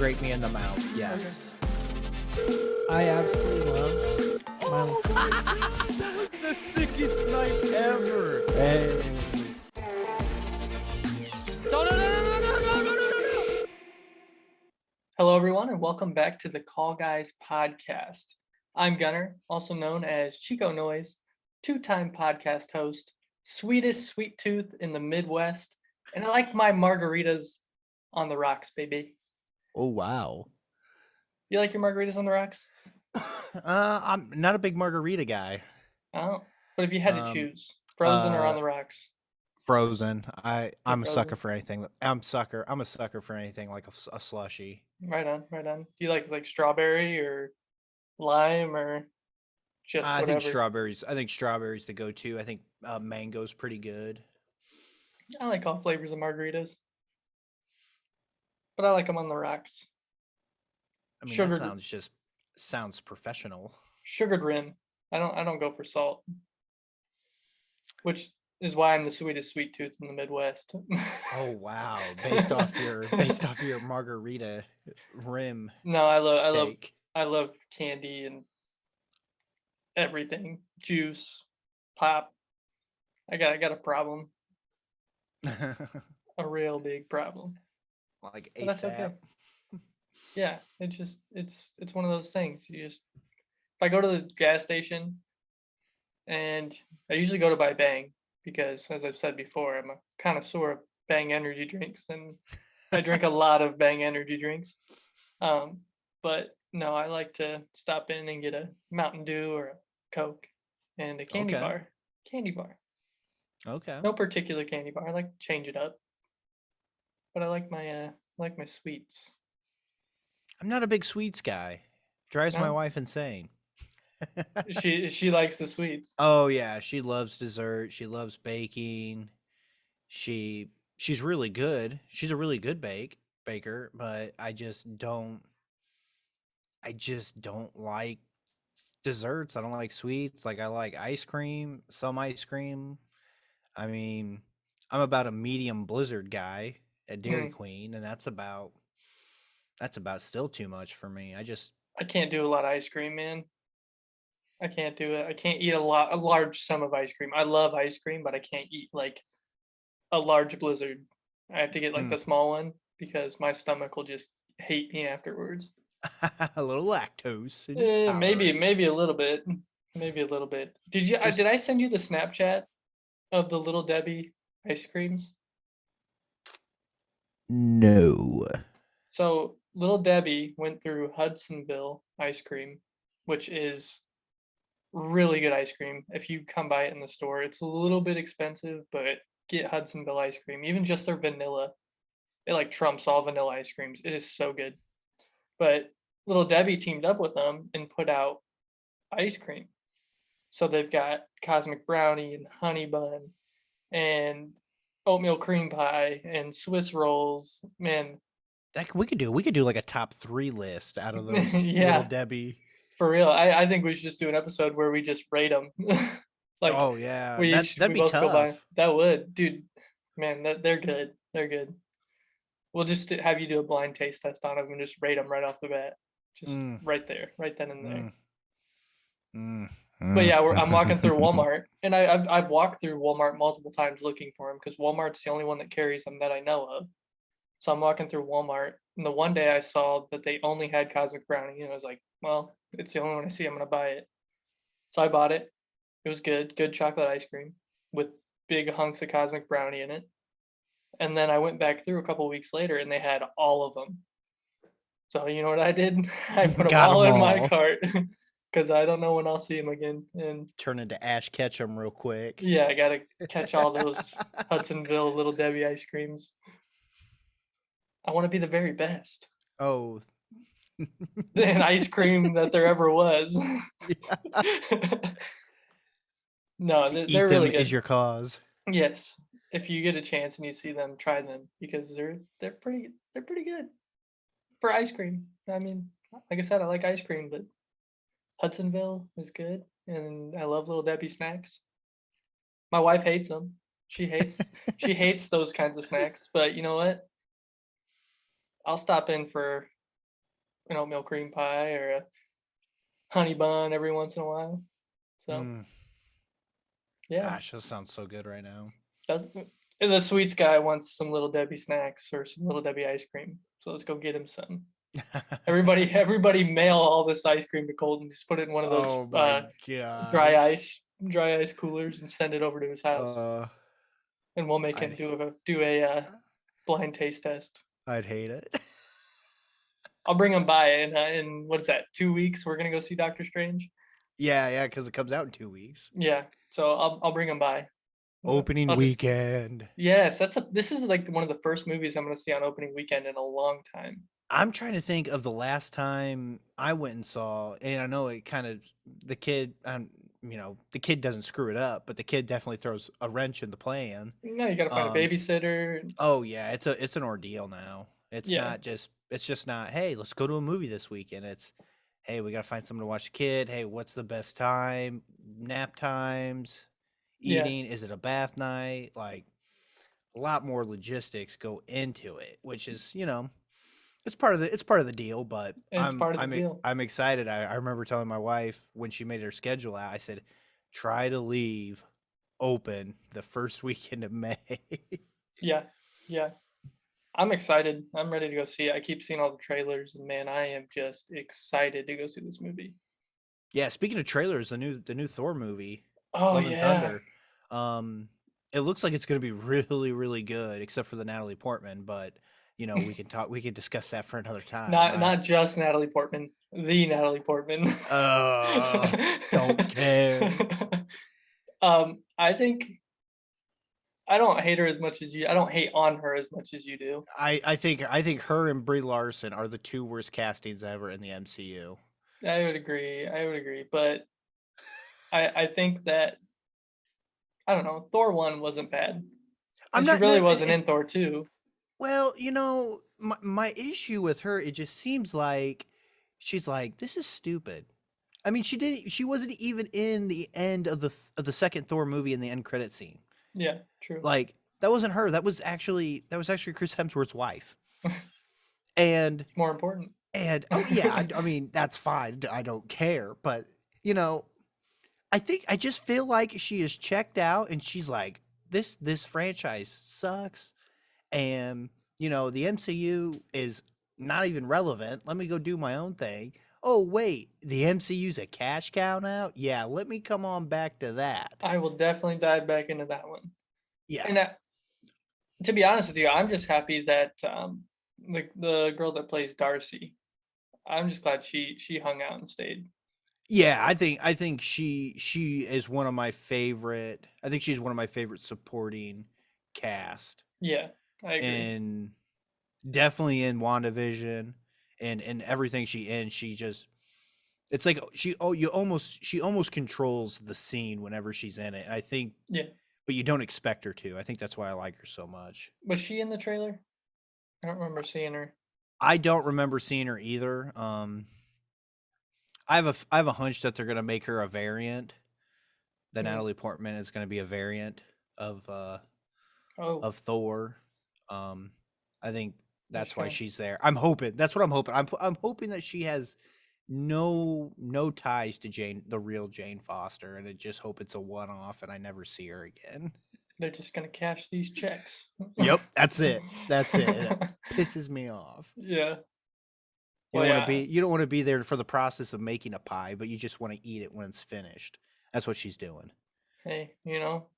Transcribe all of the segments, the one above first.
scrape me in the mouth. Yes. I absolutely love Miley Cyrus. That was the sickest snipe ever. Hey. No. Hello, everyone, and welcome back to the Call Guys podcast. I'm Gunner, also known as Chico Noise, two-time podcast host, sweetest sweet tooth in the Midwest, and I like my margaritas on the rocks, baby. Oh, wow. You like your margaritas on the rocks? I'm not a big margarita guy. Oh, but if you had to choose, frozen or on the rocks? Frozen. I'm a sucker frozen? for anything. I'm a sucker for anything like a slushy. Right on. Do you like strawberry or lime or just I whatever? think strawberries to go to. I think mango's pretty good. I like all flavors of margaritas, but I like them on the rocks. I mean, Sugared- that sounds professional. Sugared rim. I don't go for salt, which is why I'm the sweetest sweet tooth in the Midwest. Oh wow! Based off your margarita rim. No, take. I love candy and everything. Juice, pop. I got a problem. A real big problem. Like But that's ASAP. okay. Yeah, it's one of those things. If I go to the gas station, and I usually go to buy Bang because, as I've said before, I'm a connoisseur of Bang energy drinks, and I drink a lot of Bang energy drinks. But no, I like to stop in and get a Mountain Dew or a Coke and a candy Okay. bar. Candy bar. Okay. No particular candy bar. I like to change it up, but I like my sweets. I'm not a big sweets guy. Drives my No? wife insane. She likes the sweets. Oh yeah, she loves dessert. She loves baking. She's really good. She's a really good baker, but I just don't like desserts. I don't like sweets. Like I like ice cream, some ice cream. I mean, I'm about a medium blizzard guy at Dairy Queen, and that's about still too much for me. I can't do a lot of ice cream, man. I can't do it. I can't eat a large sum of ice cream. I love ice cream, but I can't eat like a large blizzard. I have to get like the small one because my stomach will just hate me afterwards. a little lactose. Maybe intolerant. a little bit. Maybe a little bit. Did Just- I send you the Snapchat of the Little Debbie ice creams? No. So Little Debbie went through Hudsonville ice cream, which is really good ice cream. If you come by it in the store, it's a little bit expensive, but get Hudsonville ice cream. Even just their vanilla, it like trumps all vanilla ice creams. It is so good. But Little Debbie teamed up with them and put out ice cream. So they've got cosmic brownie and honey bun and oatmeal cream pie and Swiss rolls. Man, We could do like a top 3 list out of those Yeah. Little Debbie. for real. I think we should just do an episode where we just rate them. Like, oh yeah, we that'd be both go by. tough. That would, dude. Man, they're good. They're good. We'll just have you do a blind taste test on them and just rate them right off the bat. Just right there, right then and there. But yeah, I'm walking through Walmart, and I've walked through Walmart multiple times looking for them because Walmart's the only one that carries them that I know of. So I'm walking through Walmart, and the one day I saw that they only had cosmic brownie, and I was like, well, it's the only one I see. I'm gonna buy it. So I bought it. It was good chocolate ice cream with big hunks of cosmic brownie in it. And then I went back through a couple weeks later, and they had all of them. So you know what I did? I put them Got 'em all in my all. cart because I don't know when I'll see them again. And Turn into Ash Ketchum real quick. yeah, I gotta catch all those Hudsonville Little Debbie ice creams. I want to be the very best Oh. in ice cream that there ever was. No, To eat they're them really good. is your cause. Yes, if you get a chance and you see them, try them because they're pretty good for ice cream. I mean, like I said, I like ice cream, but Hudsonville is good, and I love Little Debbie snacks. My wife hates them. She hates those kinds of snacks. But you know what? I'll stop in for an oatmeal cream pie or a honey bun every once in a while. So yeah, Gosh, that sounds so good right now. the sweets guy wants some Little Debbie snacks or some Little Debbie ice cream. So let's go get him some. Everybody mail all this ice cream to Colton. Just put it in one of those Oh my dry gosh. ice coolers and send it over to his house. And we'll make him do a blind taste test. I'd hate it. I'll bring him by in what is that? 2 weeks. We're gonna go see Doctor Strange. Yeah, because it comes out in 2 weeks. Yeah, so I'll bring him by. Opening weekend. Yes, this is like one of the first movies I'm gonna see on opening weekend in a long time. I'm trying to think of the last time I went and saw, and I know it kind of the kid, the kid doesn't screw it up, but the kid definitely throws a wrench in the plan. No, you gotta find a babysitter. Oh yeah, it's an ordeal now. It's just not, hey, let's go to a movie this weekend. It's, hey, we gotta find something to watch the kid. Hey, what's the best time? Nap times, eating. Is it a bath night? Like a lot more logistics go into it, which is, it's part of the deal, but I'm excited. I remember telling my wife when she made her schedule out, I said, try to leave open the first weekend of May. Yeah. I'm excited. I'm ready to go see it. I keep seeing all the trailers, and man, I am just excited to go see this movie. Yeah, speaking of trailers, the new Thor movie, Love and Thunder. It looks like it's going to be really, really good, except for the Natalie Portman, but we can discuss that for another time. Not just Natalie Portman, the Natalie Portman. Don't care. I think I don't hate her as much as you. I don't hate on her as much as you do. I think her and Brie Larson are the two worst castings ever in the MCU. I would agree, but I think that I don't know. Thor 1 wasn't bad. She really wasn't in Thor 2. Well, my issue with her, it just seems like she's like, this is stupid. I mean, she wasn't even in the end of the second Thor movie in the end credit scene. Yeah, true. Like that wasn't her. That was actually Chris Hemsworth's wife. And it's more important. And I mean, that's fine. I don't care, but I just feel like she is checked out and she's like, this franchise sucks. And, the MCU is not even relevant. Let me go do my own thing. Oh, wait, the MCU's a cash cow now? Yeah, let me come on back to that. I will definitely dive back into that one. Yeah. And to be honest with you, I'm just happy that the girl that plays Darcy, I'm just glad she hung out and stayed. Yeah, I think she is one of my favorite. I think she's one of my favorite supporting cast. Yeah, I agree. And definitely in WandaVision and everything she just, it's like she almost controls the scene whenever she's in it. I think. Yeah. But you don't expect her to. I think that's why I like her so much. Was she in the trailer? I don't remember seeing her. I don't remember seeing her either. I have a hunch that they're gonna make her a variant. That Natalie Portman is gonna be a variant of Thor. I think that's why she's there. I'm hoping. That's what I'm hoping. I'm hoping that she has no ties to the real Jane Foster, and I just hope it's a one-off and I never see her again. They're just gonna cash these checks. Yep, that's it. It pisses me off. Yeah. You don't want to be there for the process of making a pie, but you just want to eat it when it's finished. That's what she's doing. Hey,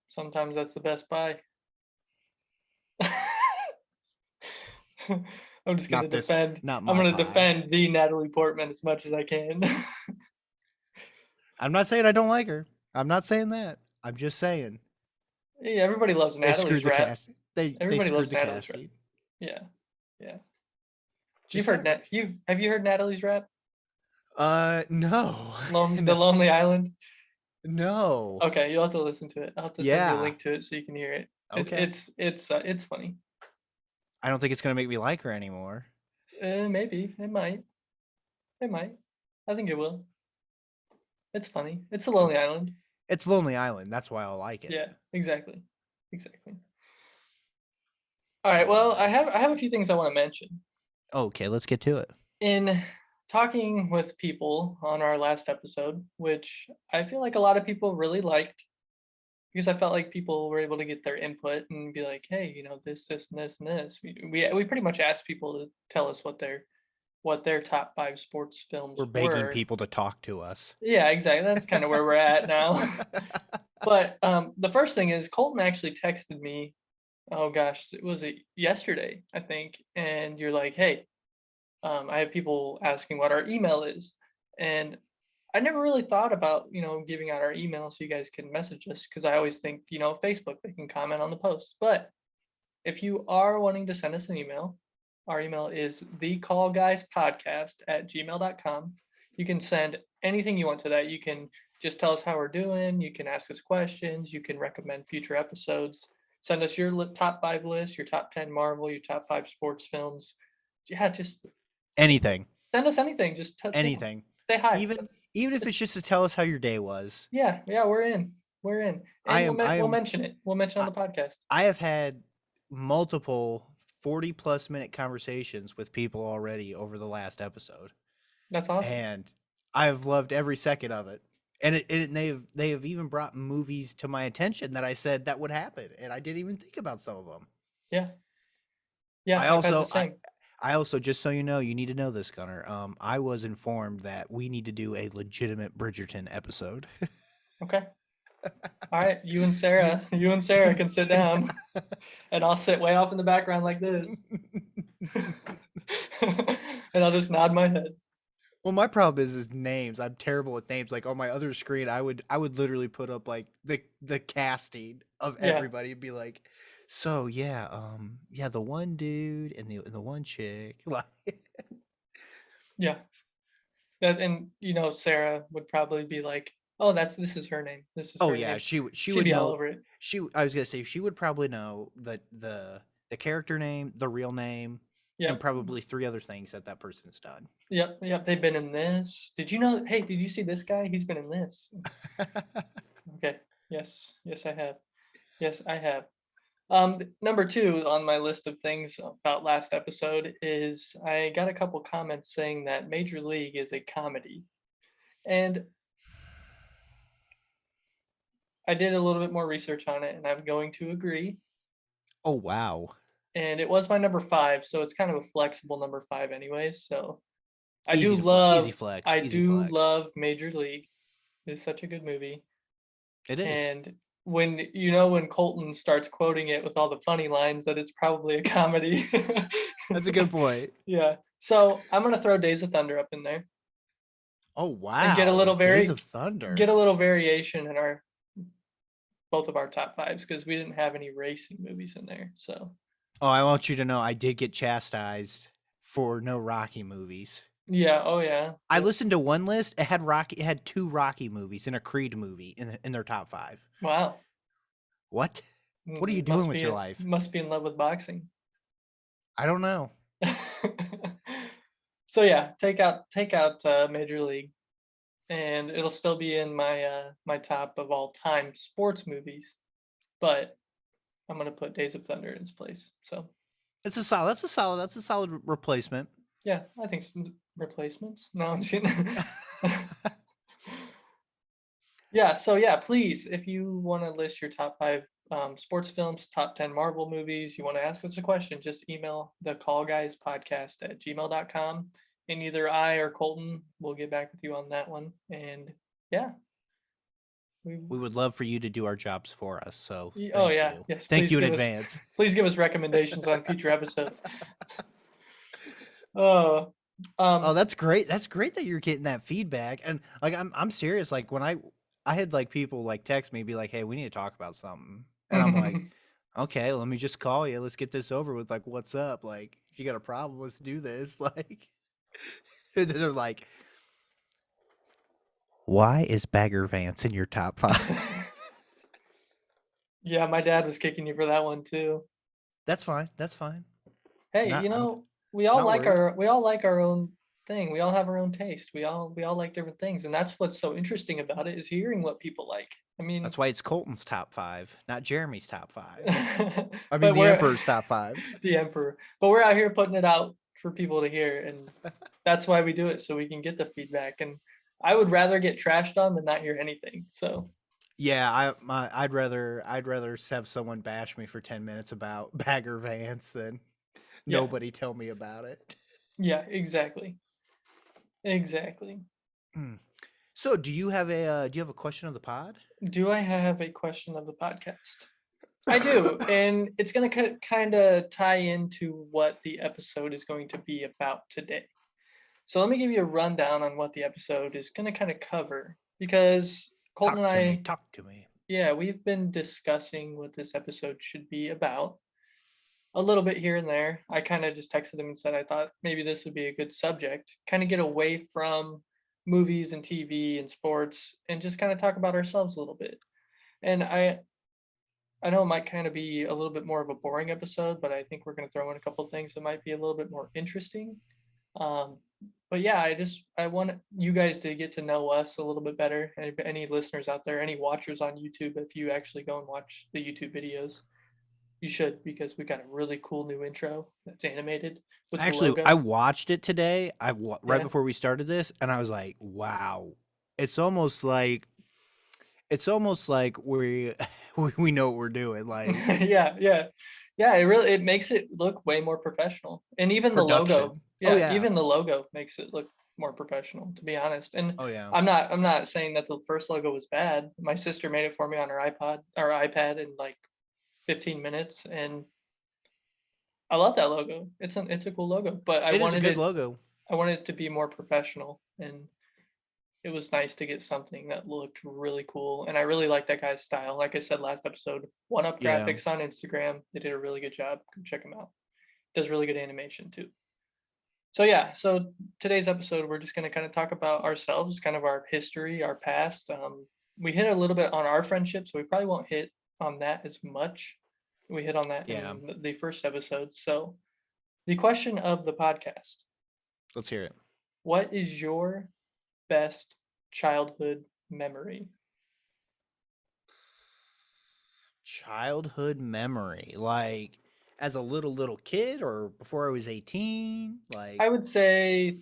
sometimes that's the best pie. I'm just gonna defend. I'm gonna defend the Natalie Portman as much as I can. I'm not saying I don't like her. I'm not saying that. I'm just saying. Yeah, everybody loves Natalie's rap. Everybody loves the casting. Yeah. Have you heard Natalie's rap? No. The Lonely Island? No. Okay, you'll have to listen to it. I'll have to send you a link to it so you can hear it. Okay. It's funny. I don't think it's gonna make me like her anymore. Maybe. It might. I think it will. It's funny. It's a Lonely Island. It's Lonely Island. That's why I like it. Yeah, exactly. All right. Well, I have a few things I want to mention. Okay, let's get to it. In talking with people on our last episode, which I feel like a lot of people really liked, because I felt like people were able to get their input and be like, hey, this, and this, and this. We pretty much asked people to tell us what their top 5 sports films We're begging were. people to talk to us. Yeah, exactly. That's kind of where we're at now. But the first thing is Colton actually texted me, oh gosh, was it yesterday, I think, and you're like, hey, I have people asking what our email is, and I never really thought about giving out our email so you guys can message us, because I always think Facebook, they can comment on the posts. But if you are wanting to send us an email, our email is thecallguyspodcast@gmail.com. You can send anything you want to that. You can just tell us how we're doing. You can ask us questions. You can recommend future episodes. Send us your top 5 list, your top 10 Marvel, your top 5 sports films. Yeah, just Anything. send us anything. Just anything. Say hi. Even if it's just to tell us how your day was. Yeah, we're in. And we'll mention it. We'll mention it on the podcast. I have had multiple 40+ minute conversations with people already over the last episode. That's awesome. And I've loved every second of it. And they have even brought movies to my attention that I said that would happen, and I didn't even think about some of them. Yeah. I also, just so you know, you need to know this, Gunner. I was informed that we need to do a legitimate Bridgerton episode. Okay. All right, you and Sarah can sit down, and I'll sit way off in the background like this, and I'll just nod my head. Well, my problem is names. I'm terrible with names. Like on my other screen, I would literally put up like the casting of everybody and be like, so yeah, the one dude and the one chick. Yeah. That, and Sarah would probably be like, oh, this is her name. This is her name. She She'd would be know. all over it. I was gonna say she would probably know the character name, the real name, and probably 3 other things that person's done. Yep. They've been in this. Did you know? Hey, did you see this guy? He's been in this. Okay. Yes, I have. Yes, I have. Number 2 on my list of things about last episode is I got a couple comments saying that Major League is a comedy, and I did a little bit more research on it, and I'm going to agree. Oh wow! And it was my number 5, so it's kind of a flexible number 5, anyways. So I do love Major League. It's such a good movie. It is. And when Colton starts quoting it with all the funny lines, that it's probably a comedy. That's a good point. Yeah. So I'm gonna throw Days of Thunder up in there. Oh wow! And get a little Days of Thunder. Get a little variation in both of our top 5s, because we didn't have any racing movies in there. So. Oh, I want you to know I did get chastised for no Rocky movies. Yeah. Oh yeah. I listened to one list. It had 2 Rocky movies and a Creed movie in their top 5. Wow. What? What are you doing with your life? Must be in love with boxing. I don't know. So yeah, take out Major League, and it'll still be in my top of all time sports movies, but I'm gonna put Days of Thunder in its place. So that's a solid replacement. Yeah, I think some replacements. No, I'm just kidding. Yeah, so please, if you want to list your top 5 sports films, top 10 Marvel movies, you want to ask us a question, just email thecallguyspodcast@gmail.com, and either I or Colton will get back with you on that one. And yeah. We would love for you to do our jobs for us. So yes, thank you in advance. Please give us recommendations on future episodes. Oh, that's great. That's great that you're getting that feedback. And like, I'm serious. Like when I had like people like text me, be like, hey, we need to talk about something. And I'm like, okay, let me just call you. Let's get this over with. Like, what's up? Like, if you got a problem, let's do this. Like, they're like, why is Bagger Vance in your top 5? Yeah, my dad was kicking you for that one too. That's fine. Hey, we all like our own thing. We all have our own taste. We all like different things, and that's what's so interesting about it, is hearing what people like. I mean, that's why it's Colton's top 5, not Jeremy's top 5. I mean, the Emperor's top 5. The Emperor. But we're out here putting it out for people to hear, and that's why we do it, so we can get the feedback. And I would rather get trashed on than not hear anything. So Yeah, I'd rather have someone bash me for 10 minutes about Bagger Vance than yeah, nobody tell me about it. yeah, exactly. So, do you have a question of the pod? Do I have a question of the podcast? I do, and it's going to kind of tie into what the episode is going to be about today. So let me give you a rundown on what the episode is going to kind of cover, because Colton and I, Talk to me. yeah, we've been discussing what this episode should be about a little bit here and there. I kind of just texted him and said I thought maybe this would be a good subject, kind of get away from movies and TV and sports and just kind of talk about ourselves a little bit. And I know it might kind of be a little bit more of a boring episode, but I think we're going to throw in a couple of things that might be a little bit more interesting. Um, but yeah, I want you guys to get to know us a little bit better. Any listeners out there, any watchers on YouTube, if you actually go and watch the YouTube videos, you should, because we got a really cool new intro that's animated with Actually, the logo. I watched it today. Right Yeah. before we started this, and I was like, "Wow!" It's almost like we we know what we're doing. Like, yeah. It makes it look way more professional, and even the logo. production. Yeah, even the logo makes it look more professional, to be honest. And Oh yeah. I'm not saying that the first logo was bad. My sister made it for me on her iPad in like 15 minutes, and I love that logo. It's a cool logo, but It is a good logo. I wanted it to be more professional, and it was nice to get something that looked really cool. And I really like that guy's style. Like I said last episode, One Up Yeah. Graphics on Instagram, they did a really good job. Go check him out. Does really good animation too. So yeah, so today's episode, we're just going to kind of talk about ourselves, kind of our history, our past. We hit a little bit on our friendship, so we probably won't hit on that as much. We hit on that Yeah. in the first episode. So the question of the podcast: Let's hear it. what is your best childhood memory? Childhood memory, like as a little kid or before I was 18. Like, I would say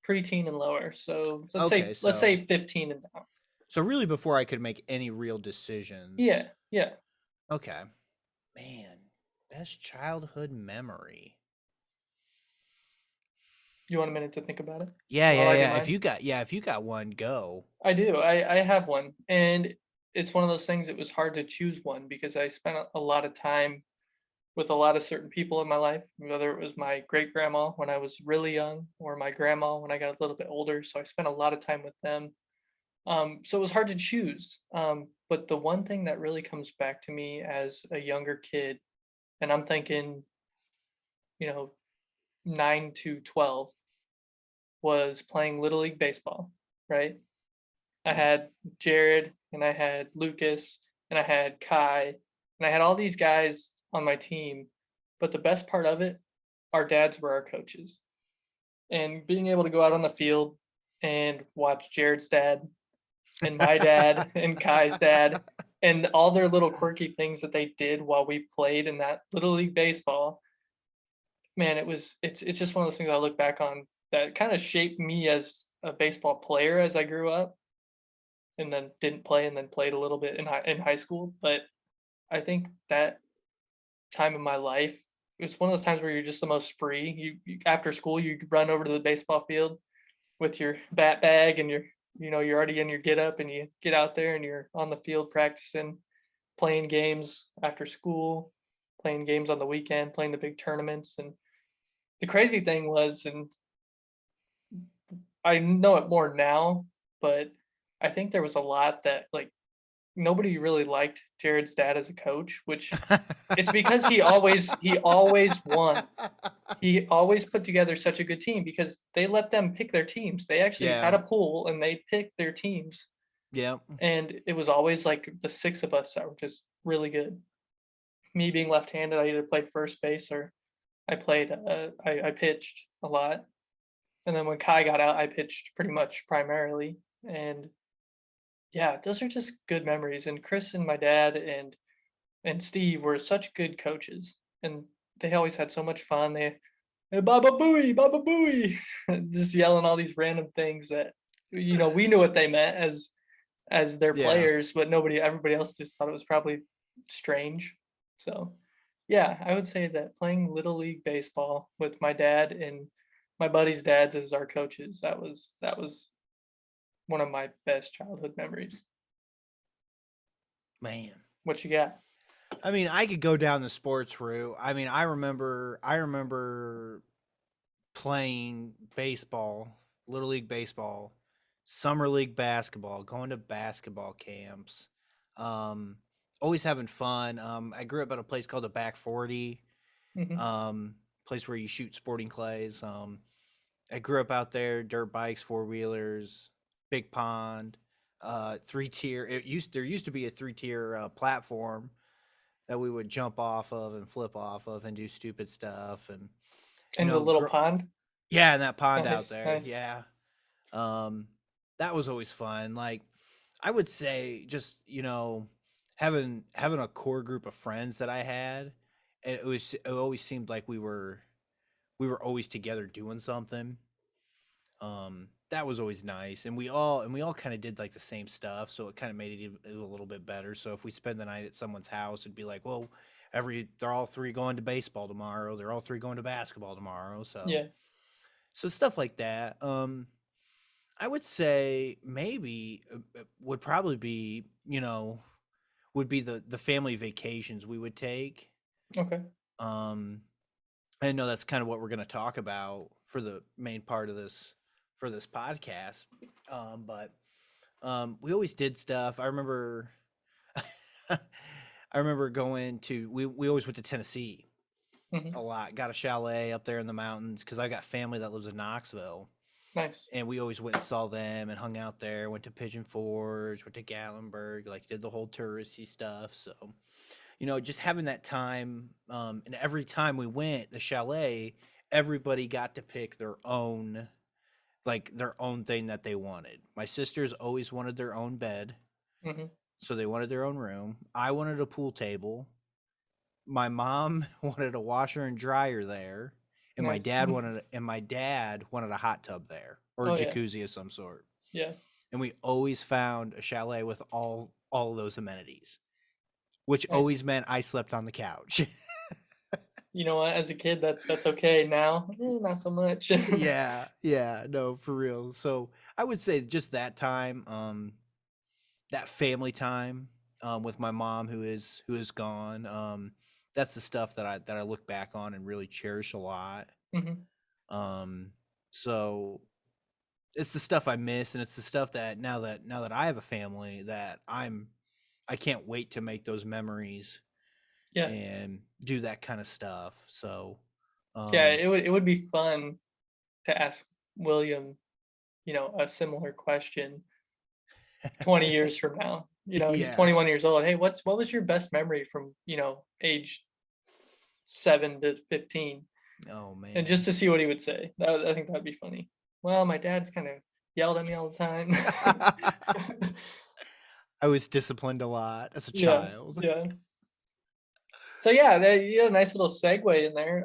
preteen and lower. So let's say 15 and down. So really, before I could make any real decisions. Yeah. Okay. Man, best childhood memory. You want a minute to think about it? Yeah. If you got one, go. I do. I have one, and it's one of those things. It was hard to choose one because I spent a lot of time with a lot of certain people in my life, whether it was my great grandma when I was really young or my grandma when I got a little bit older. So I spent a lot of time with them. So it was hard to choose. But the one thing that really comes back to me as a younger kid, and I'm thinking, 9 to 12, was playing Little League Baseball, right? I had Jared, and I had Lucas, and I had Kai, and I had all these guys on my team. But the best part of it, our dads were our coaches. And being able to go out on the field and watch Jared's dad and my dad and Kai's dad and all their little quirky things that they did while we played in that Little League Baseball, man, it's just one of those things I look back on that kind of shaped me as a baseball player as I grew up, and then didn't play, and then played a little bit in high school. But I think that time in my life, it's one of those times where you're just the most free. You after school, you run over to the baseball field with your bat bag, and you're already in your get up, and you get out there and you're on the field practicing, playing games after school, playing games on the weekend, playing the big tournaments. And the crazy thing was, and I know it more now, but I think there was a lot that, like, nobody really liked Jared's dad as a coach, which it's because he always won. He always put together such a good team because they let them pick their teams. They actually had a pool and they picked their teams. Yeah. And it was always like the 6 of us that were just really good. Me being left-handed, I either played first base or I pitched a lot. And then when Kai got out, I pitched pretty much primarily. And yeah, those are just good memories. And Chris and my dad and Steve were such good coaches, and they always had so much fun. Hey, Baba Booey, Baba Booey, just yelling all these random things that we knew what they meant as their Yeah. players, but everybody else just thought it was probably strange. So, yeah, I would say that playing Little League baseball with my dad and my buddy's dads as our coaches, that was one of my best childhood memories. Man. What you got? I mean, I could go down the sports route. I mean, I remember playing baseball, little league baseball, summer league basketball, going to basketball camps. Um, always having fun. I grew up at a place called the Back 40, Hmm. place where you shoot sporting clays. I grew up out there, dirt bikes, four wheelers, big pond, three tier. There used to be a three-tier platform that we would jump off of and flip off of and do stupid stuff and you In the know little gr- pond. yeah, and that pond out Nice, there, nice. yeah. um that was always fun. Like, I would say just having a core group of friends that I had, it always seemed like we were always together doing something. That was always nice, and we all kind of did like the same stuff, so it kind of made it a little bit better. So if we spend the night at someone's house, it'd be like, well, they're all three going to baseball tomorrow, they're all three going to basketball tomorrow, so Yeah. stuff like that. I would say maybe would probably be would be the family vacations we would take. Okay. um I know that's kind of what we're going to talk about for the main part of this podcast. But we always did stuff. I remember I remember going to we always went to Tennessee Hmm. a lot. Got a chalet up there in the mountains cuz I got family that lives in Knoxville. Nice. And we always went and saw them and hung out there, went to Pigeon Forge, went to Gatlinburg, like did the whole touristy stuff. So, just having that time, and every time we went, the chalet, everybody got to pick their own thing that they wanted. My sisters always wanted their own bed, Hmm. so they wanted their own room. I wanted a pool table. My mom wanted a washer and dryer there, and my Nice. dad wanted a hot tub there or a Oh yeah. jacuzzi of some sort. Yeah. And we always found a chalet with all of those amenities, which Nice. always meant I slept on the couch. You know what? As a kid, that's okay. Now, not so much. Yeah, yeah, no, for real. So I would say just that time, that family time, with my mom who is gone. That's the stuff that I look back on and really cherish a lot. Hmm. Um, so it's the stuff I miss, and it's the stuff that now that I have a family that I can't wait to make those memories Yeah. and do that kind of stuff. So, Yeah. um, It would be fun to ask William, a similar question 20 years from now. He's yeah. 21 years old. Hey, what was your best memory from, age 7 to 15? Oh And man. just to see what he would say. I think that'd be funny. Well, my dad's kind of yelled at me all the time. I was disciplined a lot as a Yeah, child. yeah. So yeah, nice little segue in there.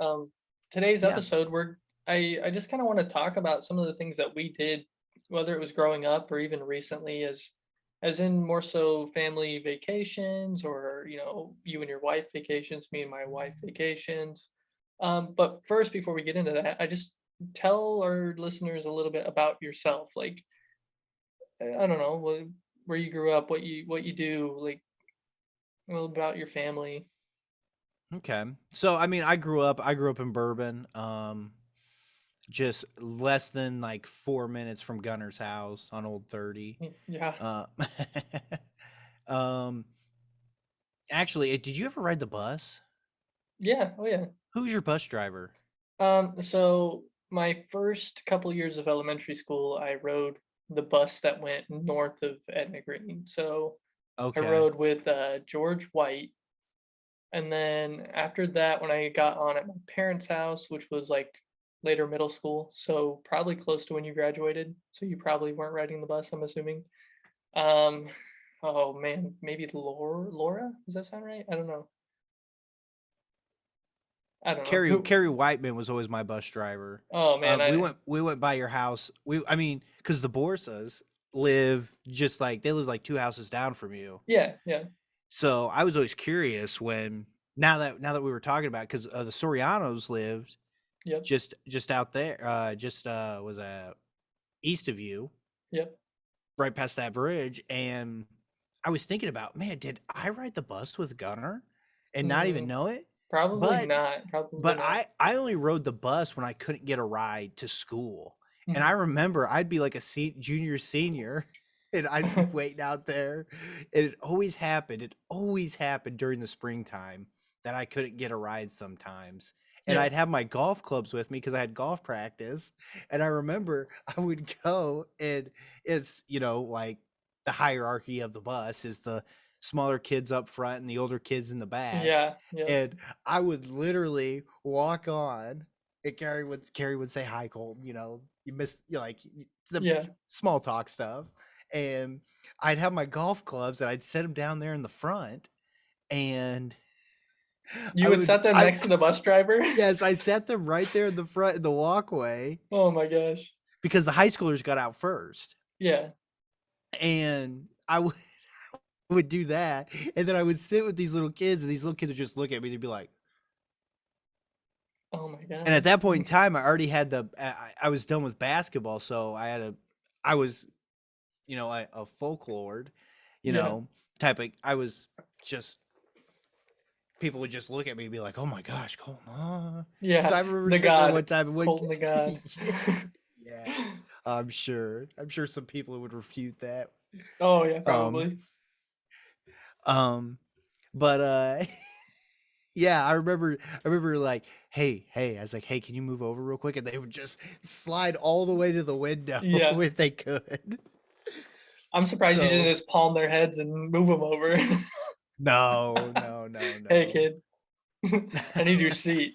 Today's Yeah. episode, I just kind of want to talk about some of the things that we did, whether it was growing up or even recently, as in more so family vacations, or you and your wife vacations, me and my wife vacations. But first, before we get into that, I just tell our listeners a little bit about yourself. Like, I don't know, where you grew up, what you do, like a little about your family. Okay. So I mean, I grew up in Bourbon, just less than like 4 minutes from Gunner's house on Old 30. Yeah. Uh, um, actually, did you ever ride the bus? Yeah. Oh yeah. Who's your bus driver? So my first couple years of elementary school, I rode the bus that went north of Etna Green. So I Okay. rode with George White, and then after that, when I got on at my parents' house, which was like later middle school, so probably close to when you graduated. So you probably weren't riding the bus, I'm assuming. Um, oh man, maybe Laura. Does that sound right? I don't know. I don't know. Carrie Whiteman was always my bus driver. Oh man, we went by your house. Because the Borsas live they live like 2 houses down from you. Yeah. So I was always curious when now that we were talking about, because the Sorianos lived just out there, was east of you. Yep. Right past that bridge, and I was thinking about, man, did I ride the bus with Gunner and not even know it? Probably not. But I only rode the bus when I couldn't get a ride to school. And I remember I'd be like a junior, senior, and I'd be waiting out there. And it always happened during the springtime that I couldn't get a ride sometimes. And I'd have my golf clubs with me because I had golf practice. And I remember I would go, and it's, like the hierarchy of the bus is the smaller kids up front and the older kids in the back. Yeah. And I would literally walk on, and Carrie would say, "Hi, Colton," you missed, the small talk stuff. And I'd have my golf clubs and I'd set them down there in the front, and you would set them next to the bus driver? Yes, I set them right there in the front in the walkway. Oh my gosh. Because the high schoolers got out first. Yeah. And I would do that. And then I would sit with these little kids, and these little kids would just look at me. They'd be like, oh my God. And at that point in time, I already had I was done with basketball. So I was, a folklore, type of, I was just, people would just look at me and be like, "Oh my gosh, Colton." Yeah. So I remember sitting there one time and Colton the God. Yeah. I'm sure some people would refute that. Oh yeah, probably. But yeah, I remember like, hey, I was like, "Hey, can you move over real quick?" And they would just slide all the way to the window if they could. I'm surprised you didn't just palm their heads and move them over. No. Hey kid, I need your seat.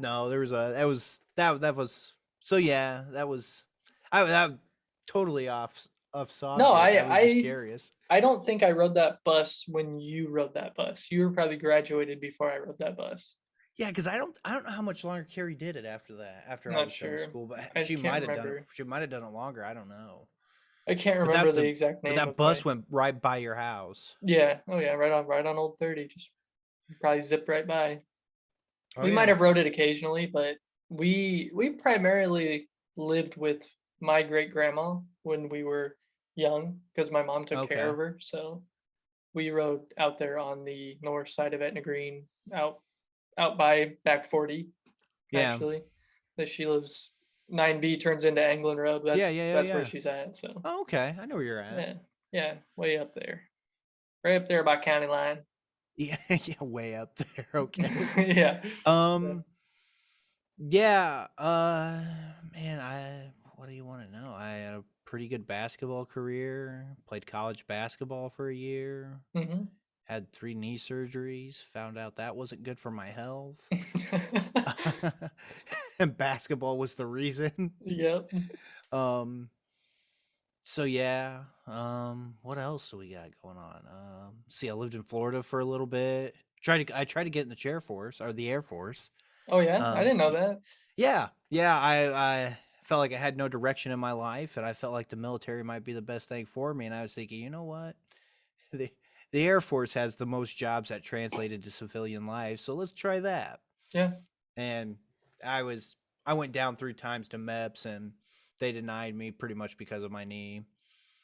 No, there was that was so yeah, that was that totally off subject. No, I was just curious. I don't think I rode that bus when you rode that bus. You were probably graduated before I rode that bus. Yeah, because I don't know how much longer Carrie did it after that. After I was done with school, but she might have done it. She might have done it longer. I don't know. I can't remember the exact name. But that bus went right by your house. Yeah. Oh yeah, right on Old 30. Just probably zipped right by. We might have rode it occasionally, but we primarily lived with my great grandma when we were young because my mom took care of her. So we rode out there on the north side of Etna Green, out by back 40. Actually, that she lives. 9B turns into Anglin Road. That's where she's at. So. Oh, okay, I know where you're at. Yeah, way up there, right up there by county line. Yeah, way up there. Okay. Yeah. Yeah. Man, what do you want to know? I had a pretty good basketball career. Played college basketball for a year. Mm-hmm. Had 3 knee surgeries. Found out that wasn't good for my health. And basketball was the reason. Yep. So yeah. What else do we got going on? See, I lived in Florida for a little bit. I tried to get in the Air Force. Oh yeah, I didn't know that. Yeah. I felt like I had no direction in my life, and I felt like the military might be the best thing for me. And I was thinking, you know what? The Air Force has the most jobs that translated to civilian life, so let's try that. Yeah. And I went down 3 times to MEPS, and they denied me pretty much because of my knee.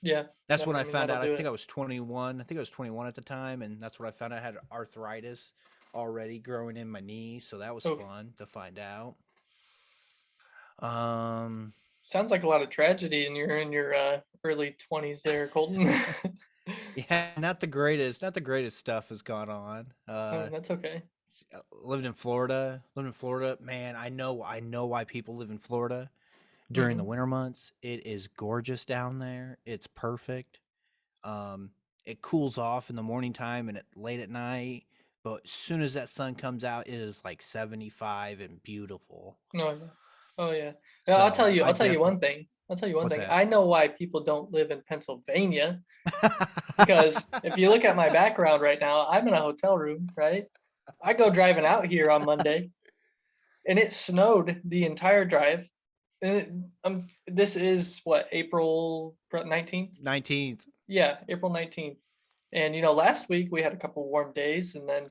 Yeah. That's when I found out. I think I was 21. I think I was 21 at the time, and that's when I found out I had arthritis already growing in my knee. So that was fun to find out. Sounds like a lot of tragedy in your early 20s there, Colton. Yeah, not the greatest stuff has gone on. That's okay. Lived in Florida. Man, I know why people live in Florida during the winter months. It is gorgeous down there. It's perfect. It cools off in the morning time and late at night, but as soon as that sun comes out, it is like 75 and beautiful. Oh yeah. So I'll tell you one thing. I know why people don't live in Pennsylvania. Because if you look at my background right now, I'm in a hotel room, right? I go driving out here on Monday, and it snowed the entire drive. And this is what, April 19th? 19th. Yeah, April 19th. And last week we had a couple warm days, and then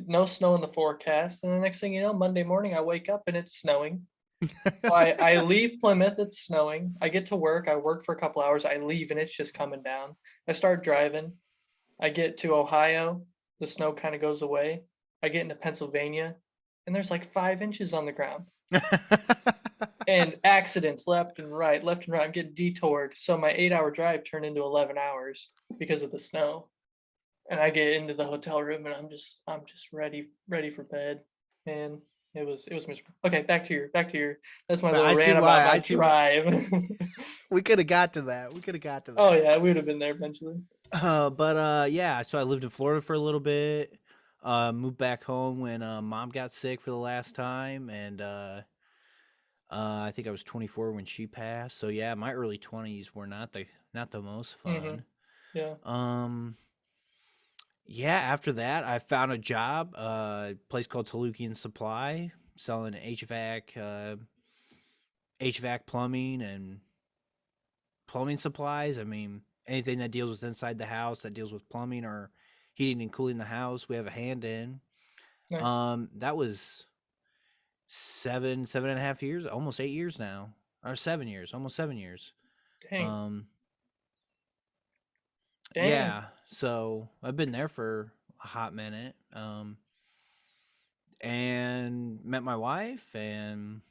no snow in the forecast. And the next thing you know, Monday morning I wake up and it's snowing. So I leave Plymouth, it's snowing. I get to work, I work for a couple hours, I leave and it's just coming down. I start driving. I get to Ohio, the snow kind of goes away. I get into Pennsylvania, and there's like 5 inches on the ground. And accidents left and right. I'm getting detoured. So my 8-hour drive turned into 11 hours because of the snow. And I get into the hotel room and I'm just ready for bed. Man, it was miserable. Okay, back to your that's my little rant about my drive. We could have got to that. Oh yeah, we would have been there eventually. Yeah, so I lived in Florida for a little bit. Moved back home when mom got sick for the last time, and I think I was 24 when she passed. So yeah, my early 20s were not the most fun. Yeah. Yeah, after that, I found a job, a place called Talukian Supply, selling HVAC plumbing and plumbing supplies. I mean, anything that deals with inside the house, that deals with plumbing or heating and cooling the house, we have a hand in. Nice. That was 7.5 years, almost 8 years now, or 7 years, almost 7 years. Dang. Yeah, so I've been there for a hot minute, and met my wife and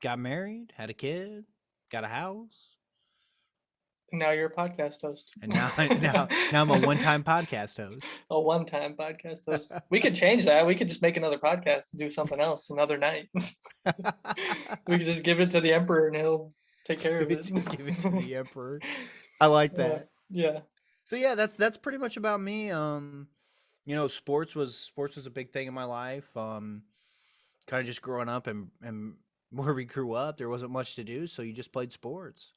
got married, had a kid, got a house. Now you're a podcast host. And now I'm a one-time podcast host. A one-time podcast host. We could change that. We could just make another podcast and do something else another night. We could just give it to the emperor and he'll take care of it. Give it to the emperor. I like that. Yeah. So yeah, that's pretty much about me. Sports was a big thing in my life. Kind of just growing up and where we grew up, there wasn't much to do, so you just played sports.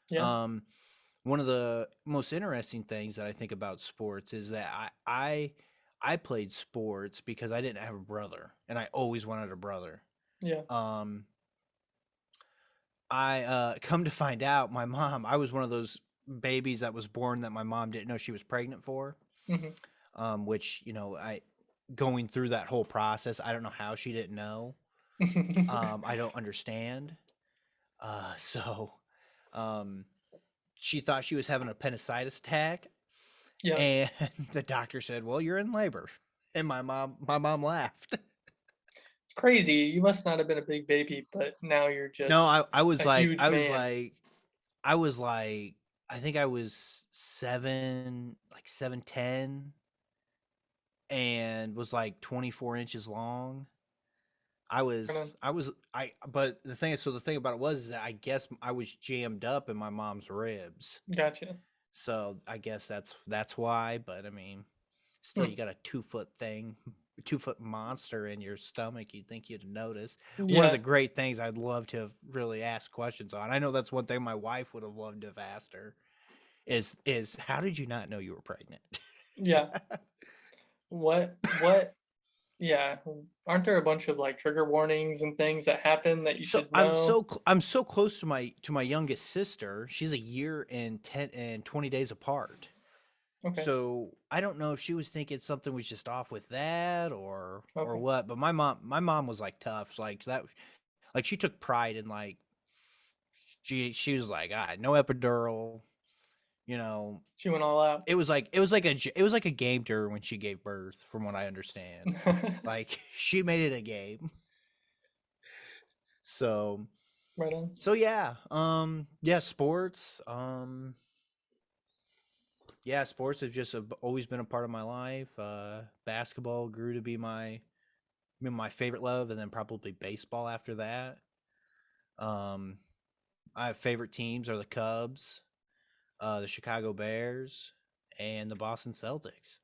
Yeah. One of the most interesting things that I think about sports is that I played sports because I didn't have a brother, and I always wanted a brother. Yeah. I come to find out, my mom, I was one of those babies that was born that my mom didn't know she was pregnant for. Mm-hmm. Which I going through that whole process, I don't know how she didn't know. I don't understand. So she thought she was having a appendicitis attack. Yeah. And the doctor said, "Well, you're in labor." And my mom laughed. It's crazy. You must not have been a big baby, but now you're just No, I was like huge I was man. like I was like I think I was 7'10", and was like 24 inches long. But the thing about it was that I guess I was jammed up in my mom's ribs. Gotcha. So I guess that's why. But I mean, still, you got a 2-foot thing, 2-foot monster in your stomach. You'd think you'd notice. Yeah. One of the great things I'd love to have really asked questions on. I know that's one thing my wife would have loved to have asked her. Is how did you not know you were pregnant? Yeah. What? Yeah. Aren't there a bunch of like trigger warnings and things that happen that you should know? I'm so close to my youngest sister. She's a year and 20 days apart. Okay. So I don't know if she was thinking something was just off with that or what. But my mom was like tough, like that. Like she took pride in like she was like, no epidural. She went all out. It was like a game to her when she gave birth, from what I understand. Like she made it a game. So right on. So yeah, sports. Sports have just always been a part of my life. Basketball grew to be my favorite love, and then probably baseball after that. I have favorite teams are the Cubs, the Chicago Bears, and the Boston Celtics,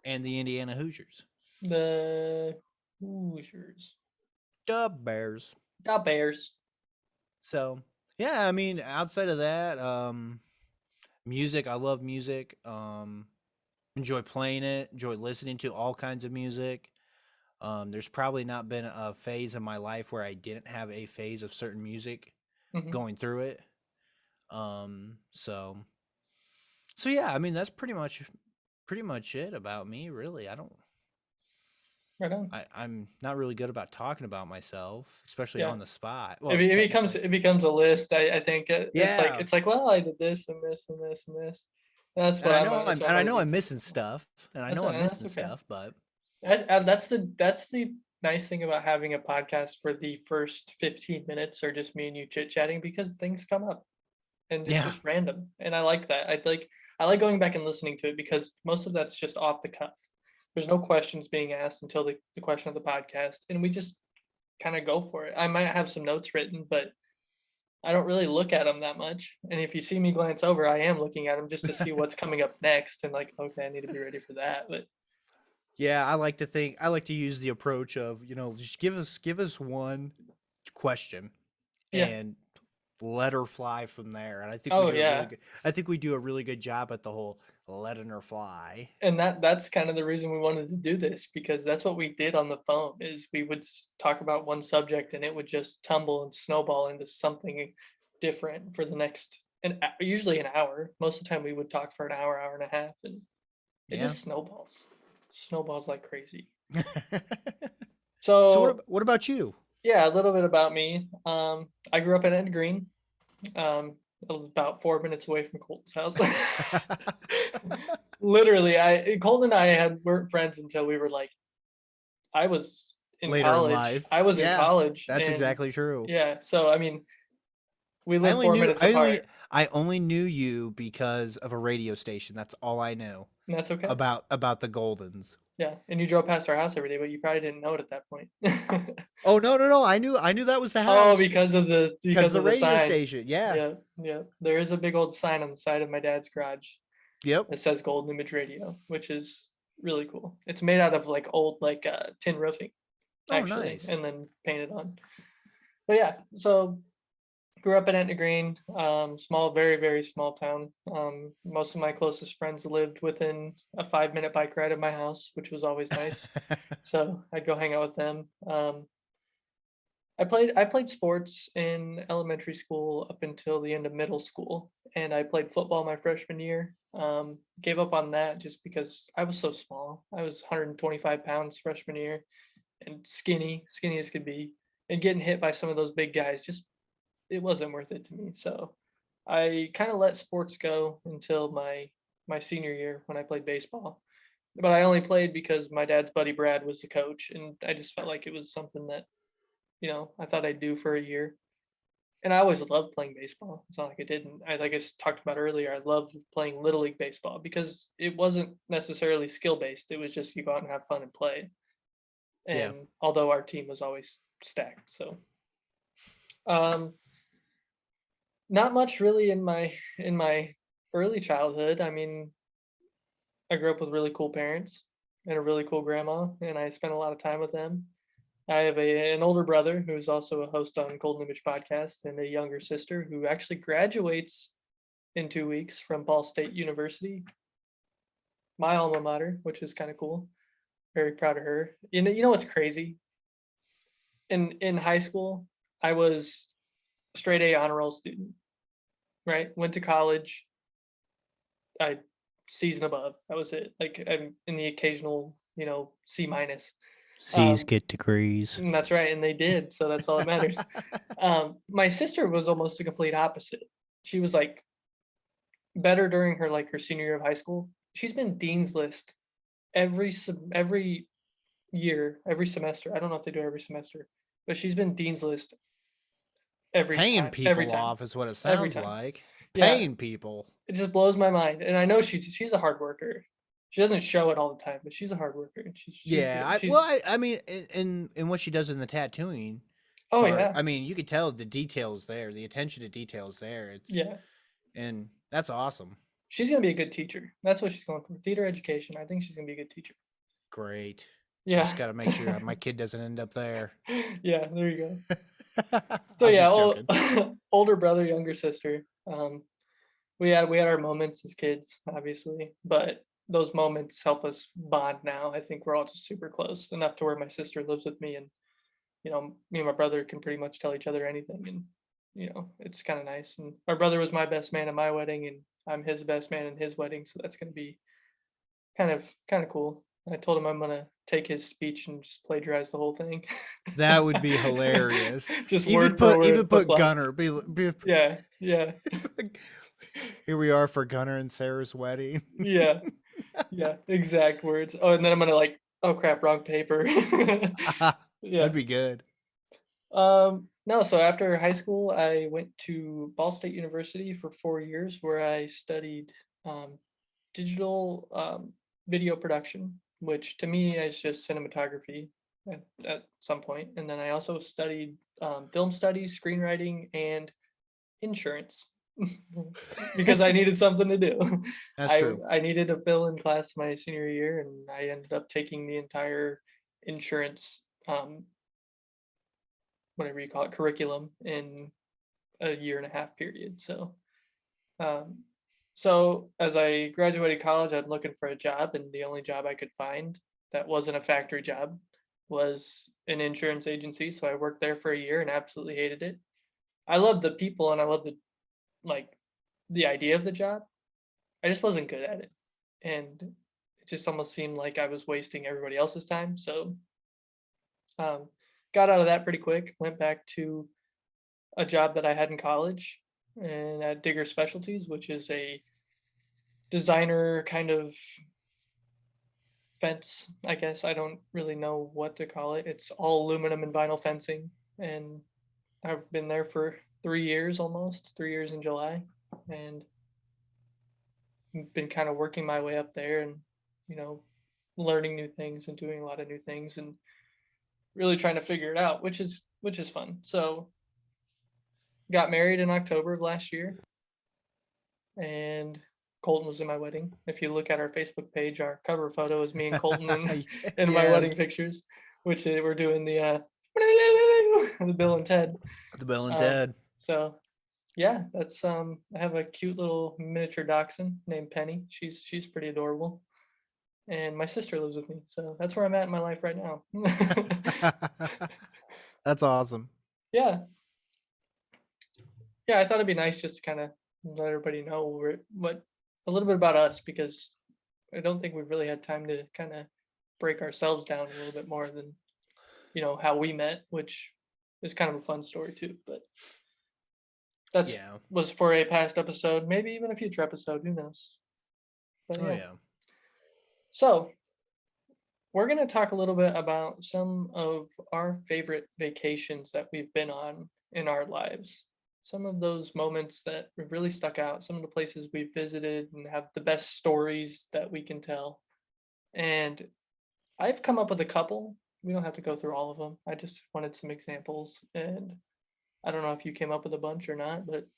and the Indiana Hoosiers. The Hoosiers. The Bears. The Bears. So yeah, I mean, outside of that, music. I love music. Enjoy playing it. Enjoy listening to all kinds of music. There's probably not been a phase in my life where I didn't have a phase of certain music going through it. So yeah, I mean, that's pretty much it about me, really. Right on. I'm not really good about talking about myself, especially on the spot. Well, it becomes a list. I think Yeah. it's like, well, I did this and this and this and this. That's what I know I'm missing stuff, and I know I'm missing stuff, but that's the nice thing about having a podcast where the first 15 minutes are just me and you chit chatting, because things come up and it's just random, and I like that. I like going back and listening to it because most of that's just off the cuff. There's no questions being asked until the question of the podcast, and we just kind of go for it. I might have some notes written, but I don't really look at them that much. And if you see me glance over, I am looking at them just to see what's coming up next, and like, okay, I need to be ready for that. But yeah, I like to use the approach of, just give us one question and let her fly from there. And I think we do a really good job at the whole letting her fly. And that's kind of the reason we wanted to do this, because that's what we did on the phone. Is we would talk about one subject and it would just tumble and snowball into something different for the next, and usually an hour. Most of the time we would talk for an hour, hour and a half, and it just snowballs like crazy. So what about you? Yeah, a little bit about me. I grew up in Ed Green. I was about 4 minutes away from Colton's house. Literally, Colton and I weren't friends until we were like, I was in later college. In life. I was in college. That's exactly true. Yeah, so I mean, we lived 4 minutes apart. I only knew you because of a radio station. That's all I knew. And that's okay. About the Goldens. Yeah, and you drove past our house every day, but you probably didn't know it at that point. Oh no! I knew that was the house. Oh, because of the radio sign. station. Yeah. There is a big old sign on the side of my dad's garage. Yep. It says Golden Image Radio, which is really cool. It's made out of like old tin roofing, actually, nice. And then painted on. But yeah, so grew up in Etna Green, small, very, very small town. Most of my closest friends lived within a 5-minute bike ride of my house, which was always nice. So I'd go hang out with them. I played sports in elementary school up until the end of middle school, and I played football my freshman year. Gave up on that just because I was so small. I was 125 pounds freshman year, and skinny as could be, and getting hit by some of those big guys it wasn't worth it to me. So I kind of let sports go until my senior year when I played baseball. But I only played because my dad's buddy Brad was the coach, and I just felt like it was something that, I thought I'd do for a year. And I always loved playing baseball. It's not like I didn't. Like I talked about earlier, I loved playing Little League baseball because it wasn't necessarily skill-based. It was just you go out and have fun and play. And although our team was always stacked. So not much really in my early childhood. I mean, I grew up with really cool parents and a really cool grandma, and I spent a lot of time with them. I have an older brother who's also a host on Golden Image Podcast, and a younger sister who actually graduates in 2 weeks from Ball State University, my alma mater, which is kind of cool. Very proud of her. You know what's crazy? In high school, I was straight A honor roll student, right? Went to college. I C's and above. That was it. Like I'm in the occasional, C minus. C's get degrees. That's right, and they did. So that's all that matters. My sister was almost the complete opposite. She was like better during her senior year of high school. She's been Dean's List every year, every semester. I don't know if they do every semester, but she's been Dean's List paying time, people off is what it sounds like. Paying people. It just blows my mind, and I know she's a hard worker. She doesn't show it all the time, but she's a hard worker. I mean, in what she does in the tattooing. Oh yeah. I mean, you could tell the details there, the attention to details there. And that's awesome. She's gonna be a good teacher. That's what she's going for. Theater education. I think she's gonna be a good teacher. Great. Yeah. Just gotta make sure my kid doesn't end up there. Yeah, there you go. So older brother, younger sister. We had our moments as kids, obviously, but those moments help us bond now. I think we're all just super close, enough to where my sister lives with me, and me and my brother can pretty much tell each other anything, and it's kind of nice. And my brother was my best man at my wedding, and I'm his best man in his wedding, so that's gonna be kind of cool. I told him I'm gonna take his speech and just plagiarize the whole thing. That would be hilarious. Just Even word for word, but put black. Gunner. Yeah. Here we are for Gunner and Sarah's wedding. Yeah. Exact words. Oh, and then I'm gonna oh crap, wrong paper. Yeah. That'd be good. No, so after high school, I went to Ball State University for 4 years, where I studied digital video production, which to me is just cinematography at some point. And then I also studied film studies, screenwriting, and insurance because I needed something to do. That's true. I needed to fill in class my senior year, and I ended up taking the entire insurance, whatever you call it, curriculum in a 1.5 year period. So as I graduated college, I'm looking for a job, and the only job I could find that wasn't a factory job was an insurance agency. So I worked there for a year and absolutely hated it. I loved the people and I loved the idea of the job. I just wasn't good at it, and it just almost seemed like I was wasting everybody else's time. So got out of that pretty quick. Went back to a job that I had in college, and at Digger Specialties, which is a designer kind of fence, I guess. I don't really know what to call it. It's all aluminum and vinyl fencing, and I've been there for 3 years, almost 3 years in July, and been kind of working my way up there, and learning new things and doing a lot of new things, and really trying to figure it out, which is fun. So got married in October of last year, and Colton was in my wedding. If you look at our Facebook page, our cover photo is me and Colton in my wedding pictures, which we're doing the Bill and Ted. The Bill and Ted. So yeah, that's I have a cute little miniature dachshund named Penny. She's pretty adorable. And my sister lives with me. So that's where I'm at in my life right now. That's awesome. Yeah. I thought it'd be nice just to kind of let everybody know a little bit about us, because I don't think we've really had time to kind of break ourselves down a little bit more than how we met, which is kind of a fun story too. But that's was for a past episode, maybe even a future episode, who knows. But, yeah. So we're going to talk a little bit about some of our favorite vacations that we've been on in our lives. Some of those moments that have really stuck out, some of the places we've visited and have the best stories that we can tell. And I've come up with a couple. We don't have to go through all of them. I just wanted some examples, and I don't know if you came up with a bunch or not, but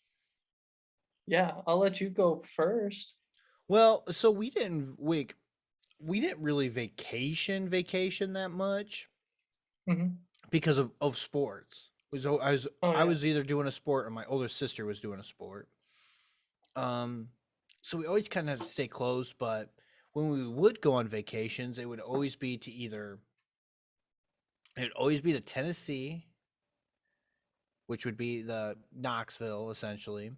yeah, I'll let you go first. Well, so we didn't really vacation that much because of sports. I was either doing a sport or my older sister was doing a sport. So we always kind of had to stay close, but when we would go on vacations, it would always be to Tennessee, which would be the Knoxville, essentially.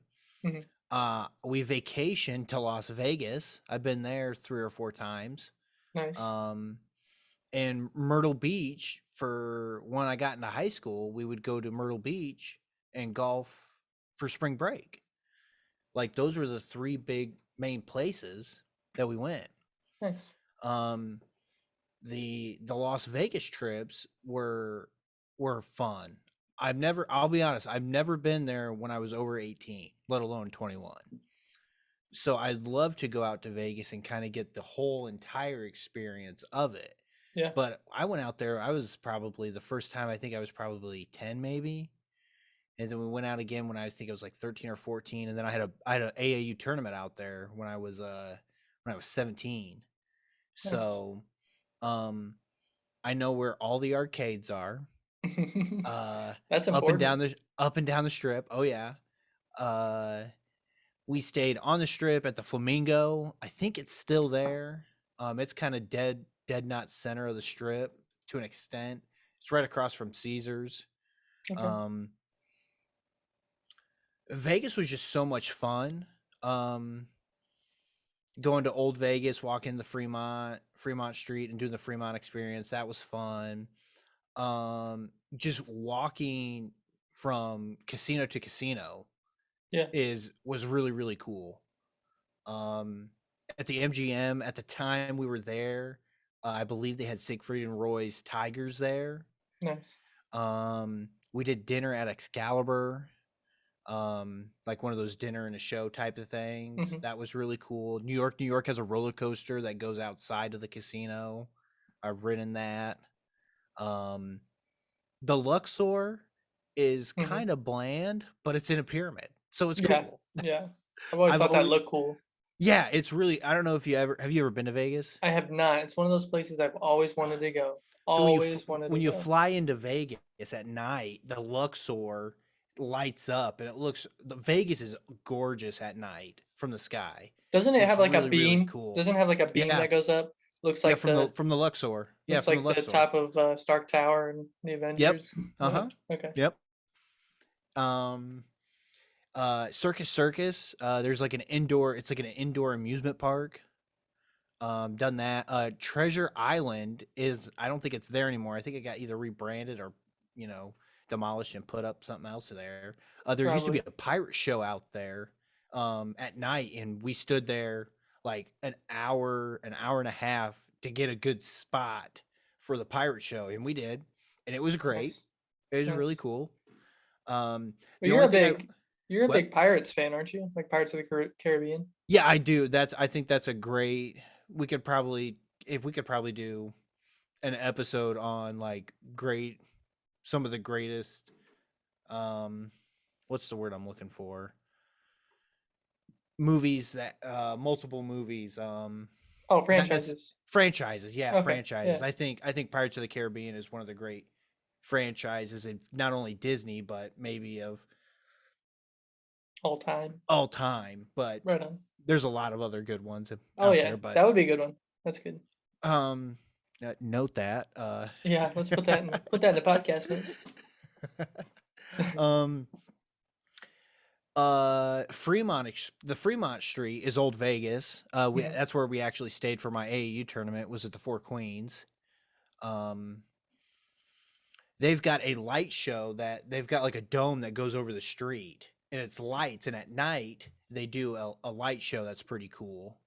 We vacationed to Las Vegas. I've been there 3 or 4 times. Nice. And Myrtle Beach, for when I got into high school, we would go to Myrtle Beach and golf for spring break. Like, those were the 3 big main places that we went. Nice. The Las Vegas trips were fun. I'll be honest, I've never been there when I was over 18, let alone 21. So I'd love to go out to Vegas and kind of get the whole entire experience of it. Yeah. But I went out there, I was probably the first time, I think I was probably 10 maybe. And then we went out again when I was 13 or 14, and then I had an AAU tournament out there when I was 17. Nice. So I know where all the arcades are. That's important. Up and down the strip. Oh yeah. We stayed on the Strip at the Flamingo. I think it's still there. It's kind of dead not center of the Strip to an extent. It's right across from Caesars. Okay. Vegas was just so much fun. Going to Old Vegas, walking the Fremont Street, and doing the Fremont experience, that was fun. Just walking from casino to casino Yeah. was really, really cool. At the MGM at the time we were there, I believe they had Siegfried and Roy's Tigers there. Nice. We did dinner at Excalibur, like one of those dinner and a show type of things. That was really cool. New York has a roller coaster that goes outside of the casino. I've ridden that. The Luxor is kind of bland, but it's in a pyramid, so it's cool. Yeah, I've always thought that looked cool. Yeah, it's really. I don't know if you ever been to Vegas? I have not. It's one of those places I've always wanted to go. When you fly into Vegas at night, the Luxor lights up, and Vegas is gorgeous at night from the sky. Doesn't it have like a beam? Really cool. Doesn't it have like a beam that goes up? Looks like from the Luxor. Yeah, from the Luxor. The top of Stark Tower and the Avengers. Yep. Okay. Yep. Circus. There's like an indoor. It's like an indoor amusement park. Done that. Treasure Island is. I don't think it's there anymore. I think it got either rebranded or, demolished and put up something else there. There used to be a pirate show out there at night, and we stood there like an hour and a half to get a good spot for the pirate show, and we did, and it was great. Nice. It was really cool. You're a big Pirates fan, aren't you? Like Pirates of the Caribbean? Yeah, I do. I think that's a great. We could probably do an episode on like some of the greatest. What's the word I'm looking for? Movies that multiple movies. Franchises. Franchises, yeah, okay. Franchises. Yeah. I think Pirates of the Caribbean is one of the great franchises, and not only Disney, but maybe of all time. But right on. There's a lot of other good ones out there. But that would be a good one. That's good. Note that. Yeah, let's put that in the podcast notes. The Fremont Street is Old Vegas. That's where we actually stayed for my AAU tournament, was at the Four Queens. They've got a light show that they've got like a dome that goes over the street, and it's lights, and at night they do a light show that's pretty cool.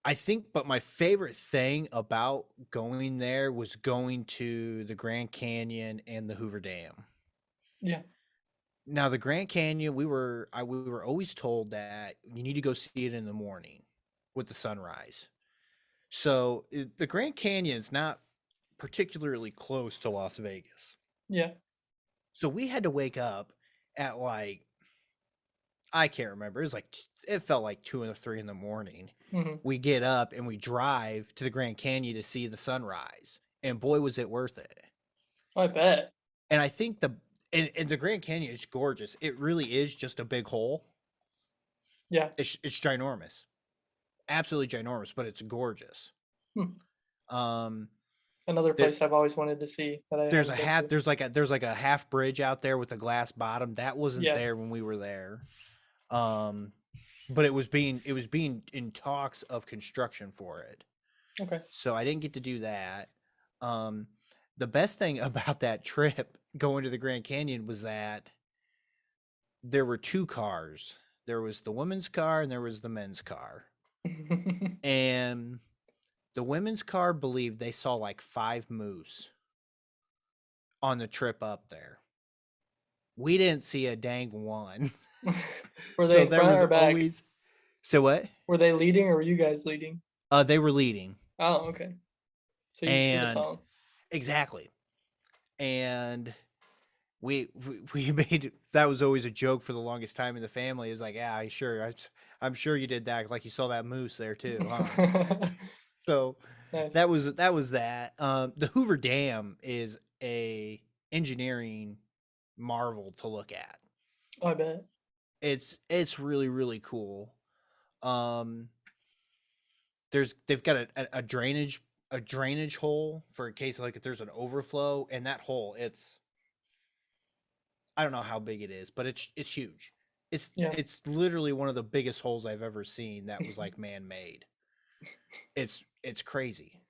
I think, but my favorite thing about going there was going to the Grand Canyon and the Hoover Dam. Yeah. Now the Grand Canyon, we were always told that you need to go see it in the morning with the sunrise. So the Grand Canyon is not particularly close to Las Vegas. Yeah. So we had to wake up at like, I can't remember. It felt like 2 or 3 in the morning. We get up and we drive to the Grand Canyon to see the sunrise, and boy, was it worth it. I bet. And I think and the Grand Canyon is gorgeous. It really is just a big hole. Yeah. It's ginormous. Absolutely ginormous, but it's gorgeous. Another place I've always wanted to see. There's like a half bridge out there with a glass bottom. That wasn't there when we were there. But it was being in talks of construction for it. Okay. So I didn't get to do that. The best thing about that trip going to the Grand Canyon was that there were 2 cars. There was the women's car and there was the men's car. And the women's car believed they saw like 5 moose on the trip up there. We didn't see a dang one. Were they front or back? So what? Were they leading or were you guys leading? They were leading. Oh, okay. So you see the song. Exactly. And we made, that was always a joke for the longest time in the family. It was like, yeah, I'm sure you did that. Like you saw that moose there too. Huh? So nice. that was that. The Hoover Dam is a engineering marvel to look at. I bet. It's really, really cool. They've got a drainage hole for in case like if there's an overflow, and that hole, I don't know how big it is, but it's huge. Yeah. It's literally one of the biggest holes I've ever seen that was like man made. It's crazy.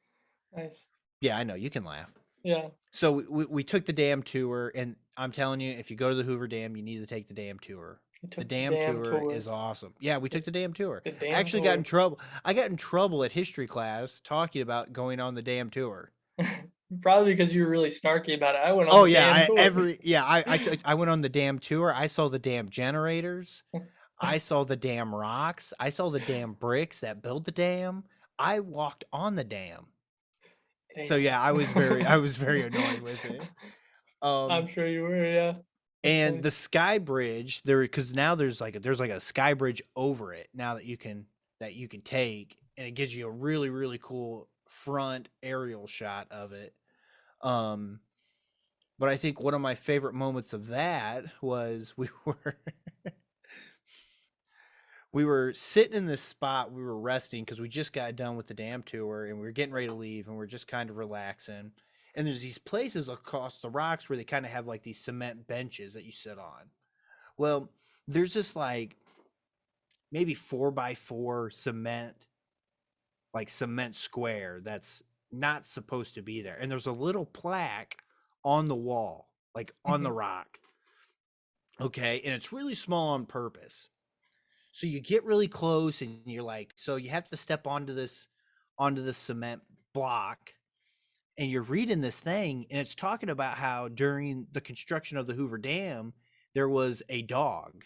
Nice. Yeah, I know, you can laugh. Yeah. So we took the dam tour, and I'm telling you, if you go to the Hoover Dam, you need to take the dam tour. The dam tour is awesome. Yeah, we took the dam tour. I actually got in trouble. I got in trouble at history class talking about going on the dam tour. Probably because you were really snarky about it. I went on the dam tour. I went on the dam tour. I saw the dam generators. I saw the dam rocks. I saw the dam bricks that built the dam. I walked on the dam. Damn. So yeah, I was very annoyed with it. I'm sure you were, yeah. And the sky bridge there, because now there's like a sky bridge over it now that you can take, and it gives you a really, really cool front aerial shot of it. But I think one of my favorite moments of that was we were sitting in this spot. We were resting because we just got done with the dam tour, and we were getting ready to leave, and we're just kind of relaxing. And there's these places across the rocks where they kind of have like these cement benches that you sit on. Well, there's this like maybe 4x4 cement square that's not supposed to be there. And there's a little plaque on the wall, like on the rock. Okay. And it's really small on purpose. So you get really close, and you're like, so you have to step onto this cement block. And you're reading this thing, and it's talking about how during the construction of the Hoover Dam, there was a dog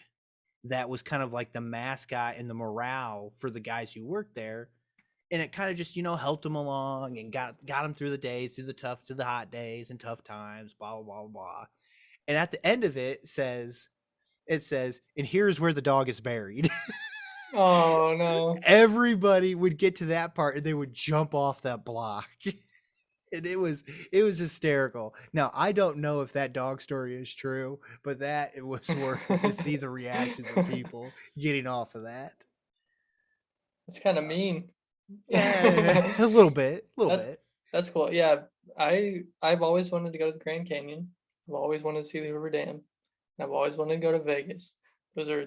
that was kind of like the mascot and the morale for the guys who worked there. And it kind of just, helped them along and got them through the days, through the hot days and tough times, blah, blah, blah, blah. And at the end of it says, and here's where the dog is buried. Oh, no. Everybody would get to that part, and they would jump off that block. And it was hysterical. Now, I don't know if that dog story is true, but it was worth it to see the reactions of people getting off of that. It's kind of mean. Yeah, a little bit. That's cool. Yeah, I've always wanted to go to the Grand Canyon. I've always wanted to see the Hoover Dam. I've always wanted to go to Vegas. Those are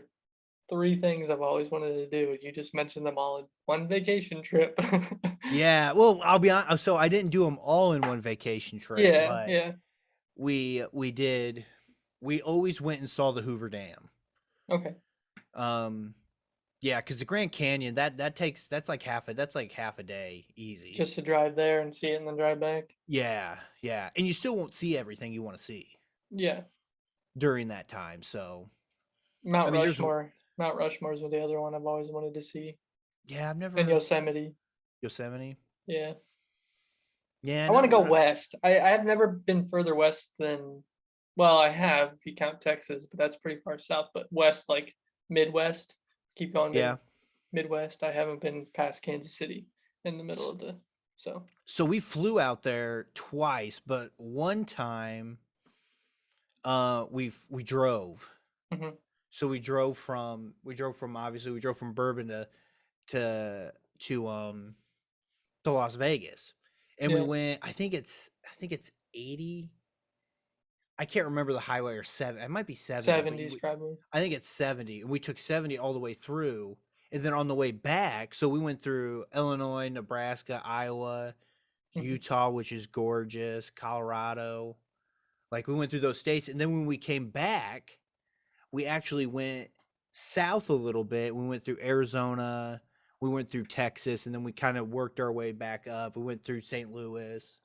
3 things I've always wanted to do. You just mentioned them all in one vacation trip. Yeah, well, I'll be honest. So I didn't do them all in one vacation trip. Yeah, but yeah. We did. We always went and saw the Hoover Dam. Okay. Yeah, because the Grand Canyon that's like half a day easy. Just to drive there and see it and then drive back. Yeah, and you still won't see everything you want to see. Yeah. During that time, so Mount Rushmore. Mount Rushmore's the other one I've always wanted to see. Yeah, I've never. And Yosemite. Yeah. I want to go west. I have never been further west than, well, I have if you count Texas, but that's pretty far south. But west, like Midwest, keep going to Midwest. I haven't been past Kansas City in the middle of the So we flew out there twice, but one time, we drove. Mm-hmm. So we drove from Bourbon to Las Vegas, and we went. I think it's 80. I can't remember the highway, or 7. It might be 70. 70s probably. I think it's 70. And we took 70 all the way through, and then on the way back, so we went through Illinois, Nebraska, Iowa, Utah, which is gorgeous, Colorado. Like, we went through those states, and then when we came back, we actually went south a little bit. We went through Arizona, we went through Texas, and then we kind of worked our way back up. We went through St. Louis.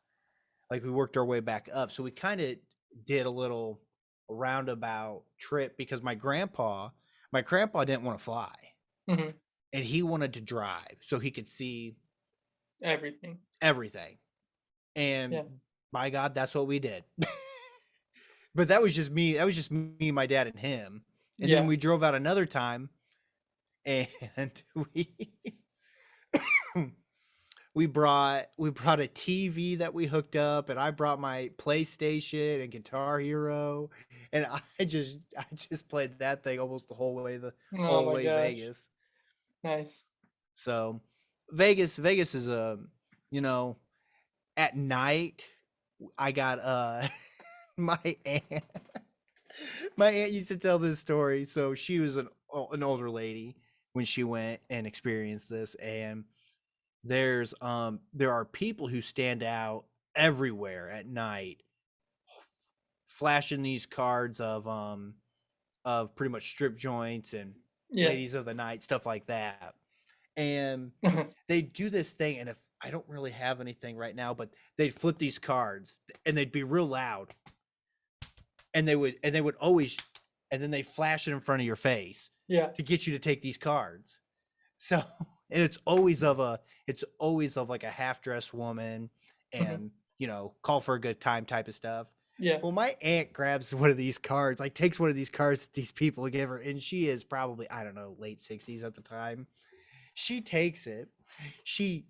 Like, we worked our way back up. So we kind of did a little roundabout trip because my grandpa didn't want to fly. Mm-hmm. And he wanted to drive so he could see everything. And by God, that's what we did. But that was just me, my dad, and him. And then we drove out another time, and we brought a TV that we hooked up, and I brought my PlayStation and Guitar Hero, and I just played that thing almost the whole way Oh my gosh. Vegas. Nice. So Vegas is a, you know, at night I got my aunt my aunt used to tell this story. So she was an older lady when she went and experienced this, and there are people who stand out everywhere at night flashing these cards of pretty much strip joints and Yeah. ladies of the night, stuff like that. And they do this thing, and if I don't really have anything right now, but they'd flip these cards and they'd be real loud, and they would always, and then they flash it in front of your face Yeah. to get you to take these cards. So, and it's always of like a half-dressed woman, and call for a good time type of stuff. Yeah. Well, my aunt grabs one of these cards, like takes one of these cards that these people give her, and she is probably, I don't know, late 60s at the time. She takes it, she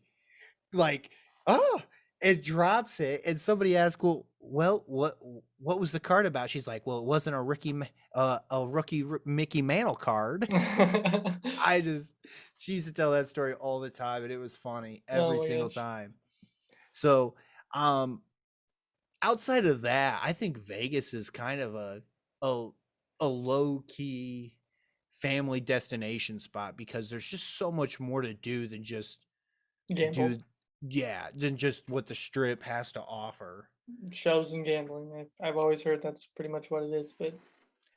like, oh, it drops it, and somebody asks, well, what was the card about? She's like, well, it wasn't a rookie Mickey Mantle card. She used to tell that story all the time, and it was funny Oh every my single gosh. time. So, outside of that, I think Vegas is kind of a a low key family destination spot, because there's just so much more to do than just Gamble. do than just what the strip has to offer. Shows and gambling. I've always heard that's pretty much what it is, but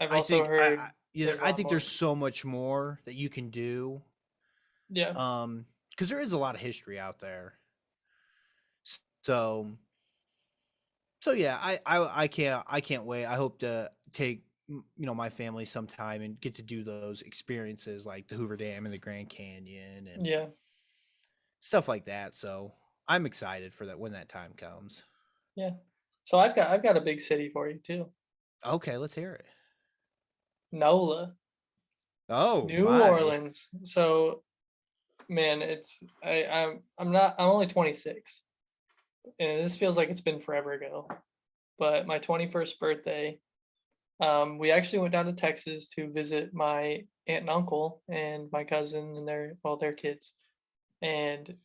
I've I also think heard there's a I lot think more. there's so much more that you can do, Yeah. because there is a lot of history out there. So yeah, I can't wait. I hope to take my family sometime and get to do those experiences like the Hoover Dam and the Grand Canyon and Yeah. stuff like that. So I'm excited for that when that time comes. Yeah. So I've got a big city for you too. Okay, let's hear it. NOLA, Oh New my. Orleans. So man, I'm only 26, and this feels like it's been forever ago. But my 21st birthday, we actually went down to Texas to visit my aunt and uncle and my cousin and their kids, and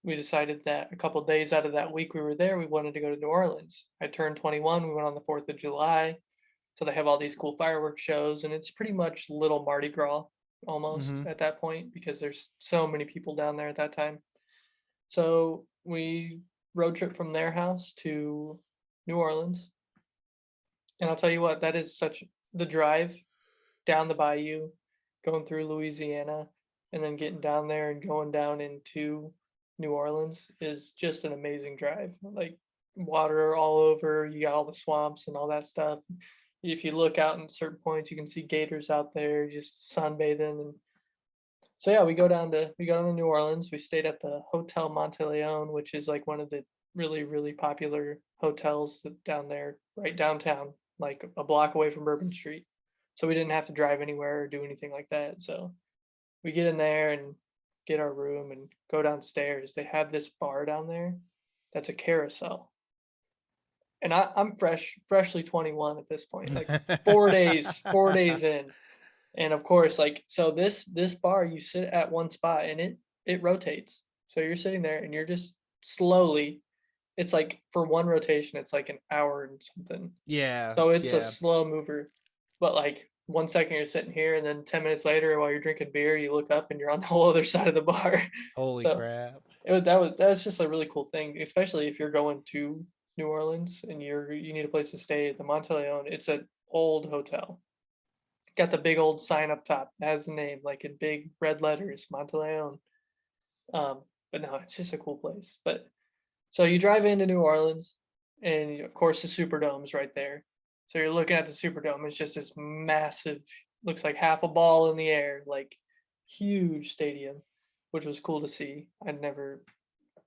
we decided that a couple days out of that week we were there, we wanted to go to New Orleans. I turned 21. We went on the 4th of July. So they have all these cool fireworks shows, and it's pretty much little Mardi Gras almost Mm-hmm. at that point because there's so many people down there at that time. So we road trip from their house to New Orleans. And I'll tell you what, that is such the drive down the bayou, going through Louisiana, and then getting down there and going down into New Orleans is just an amazing drive. Like water all over, you got all the swamps and all that stuff. If you look out in certain points, you can see gators out there just sunbathing. And so yeah, we go down to New Orleans. We stayed at the Hotel Monteleone, which is like one of the really, really popular hotels down there, right downtown, like a block away from Bourbon Street. So we didn't have to drive anywhere or do anything like that. So we get in there and get our room and go downstairs. They have this bar down there that's a carousel. And I'm freshly 21 at this point, like 4 days in. And of course, like so this bar, you sit at one spot and it rotates. So you're sitting there and you're just slowly, it's like for one rotation, it's like an hour and something. Yeah, So it's a yeah. slow mover. But like 1 second you're sitting here and then 10 minutes later while you're drinking beer, you look up and you're on the whole other side of the bar. Holy So crap. that was just a really cool thing, especially if you're going to New Orleans and you need a place to stay. The Monteleone, it's an old hotel. Got the big old sign up top that has the name like in big red letters, Monteleone. But no, it's just a cool place. But so you drive into New Orleans, and of course the Superdome's right there. So you're looking at the Superdome. It's just this massive, looks like half a ball in the air, like huge stadium, which was cool to see. I'd never,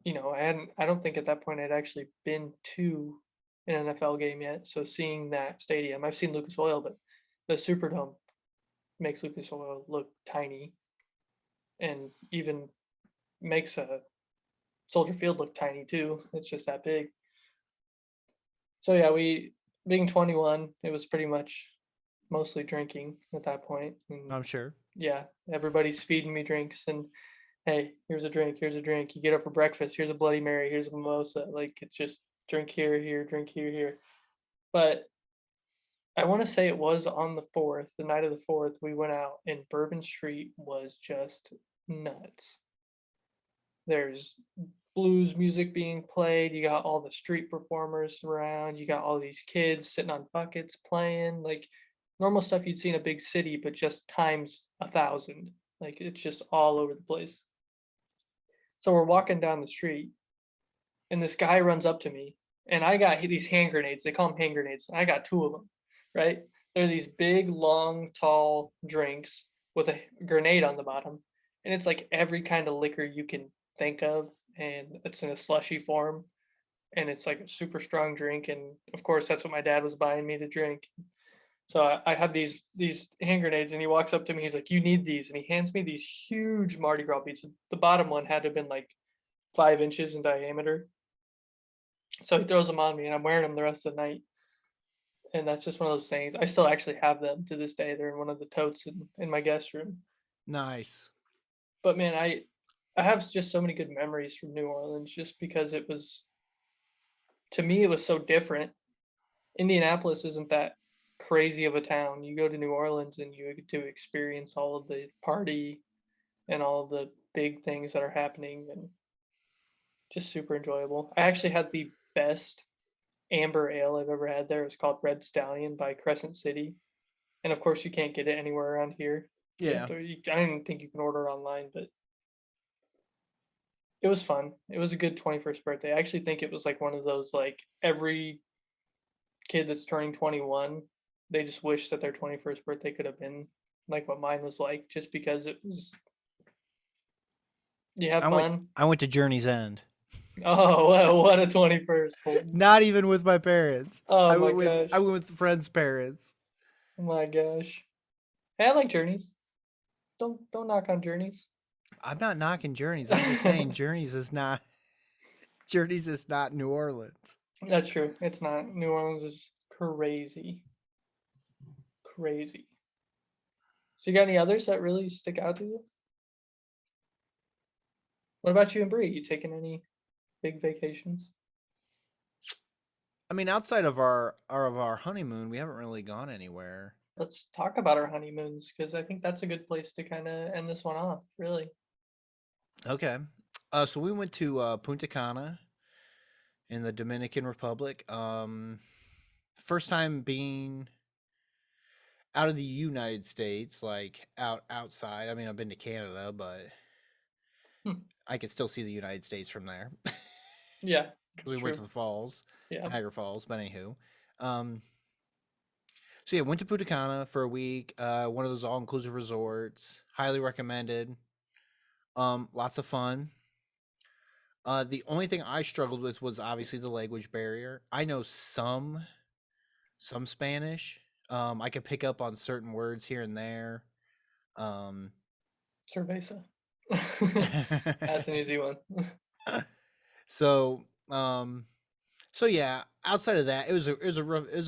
I don't think at that point I'd actually been to an NFL game yet. So seeing that stadium, I've seen Lucas Oil, but the Superdome makes Lucas Oil look tiny, and even makes Soldier Field looked tiny too. It's just that big. So yeah, we being 21, it was pretty much mostly drinking at that point. And I'm sure. yeah, everybody's feeding me drinks and hey, here's a drink, here's a drink. You get up for breakfast, here's a Bloody Mary, here's a mimosa. Like it's just drink here, drink here. But I want to say it was on the 4th, the night of the 4th, we went out and Bourbon Street was just nuts. There's blues music being played, you got all the street performers around, you got all these kids sitting on buckets playing, like normal stuff you'd see in a big city, but just times 1,000. Like it's just all over the place. So we're walking down the street, and this guy runs up to me, and I got these hand grenades. They call them hand grenades. I got 2 of them, right? They're these big, long, tall drinks with a grenade on the bottom, and it's like every kind of liquor you can think of, and it's in a slushy form, and it's like a super strong drink. And of course, that's what my dad was buying me to drink. So I have these hand grenades, and he walks up to me. He's like, "You need these," and he hands me these huge Mardi Gras beads. The bottom one had to have been like 5 inches in diameter. So he throws them on me, and I'm wearing them the rest of the night. And that's just one of those things. I still actually have them to this day. They're in one of the totes in my guest room. Nice. But man, I have just so many good memories from New Orleans, just because it was, to me, it was so different. Indianapolis isn't that crazy of a town. You go to New Orleans and you get to experience all of the party and all of the big things that are happening, and just super enjoyable. I actually had the best amber ale I've ever had there. It's called Red Stallion by Crescent City. And of course, you can't get it anywhere around here. Yeah. I don't even think you can order it online, but it was fun. It was a good 21st birthday. I actually think it was like one of those, like every kid that's turning 21, they just wish that their 21st birthday could have been like what mine was like, just because it was, you have fun. I went to Journey's End. Oh, well, what a 21st. Not even with my parents. Oh I my went gosh. I went with friends' parents. Oh my gosh. Hey, I like Journeys. Don't knock on Journeys. I'm not knocking Journeys. I'm just saying Journeys is not New Orleans. That's true. It's not. New Orleans is crazy. Crazy. So you got any others that really stick out to you? What about you and Bree? You taking any big vacations? I mean, outside of our honeymoon, we haven't really gone anywhere. Let's talk about our honeymoons, because I think that's a good place to kind of end this one off, really. Okay. So we went to Punta Cana in the Dominican Republic. First time being out of the United States, like outside. I mean, I've been to Canada, but I could still see the United States from there. Yeah. Because we went to the falls, Niagara Falls. But anywho, so yeah, went to Punta Cana for a week. One of those all-inclusive resorts. Highly recommended. Lots of fun. The only thing I struggled with was obviously the language barrier. I know some Spanish. I could pick up on certain words here and there. Cerveza. That's an easy one. So yeah, outside of that, it was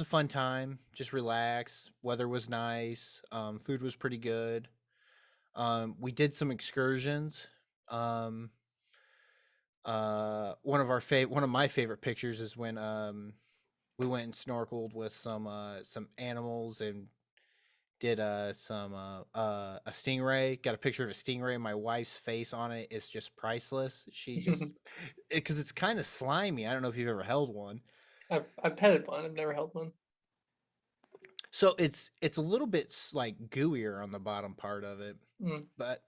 a fun time. Just relax. Weather was nice. Food was pretty good. We did some excursions. One of my favorite pictures is when we went and snorkeled with some animals and did a stingray. Got a picture of a stingray. My wife's face on it is just priceless. She just because it's kind of slimy. I don't know if you've ever held one. I've petted one. I've never held one. So it's a little bit like gooier on the bottom part of it. But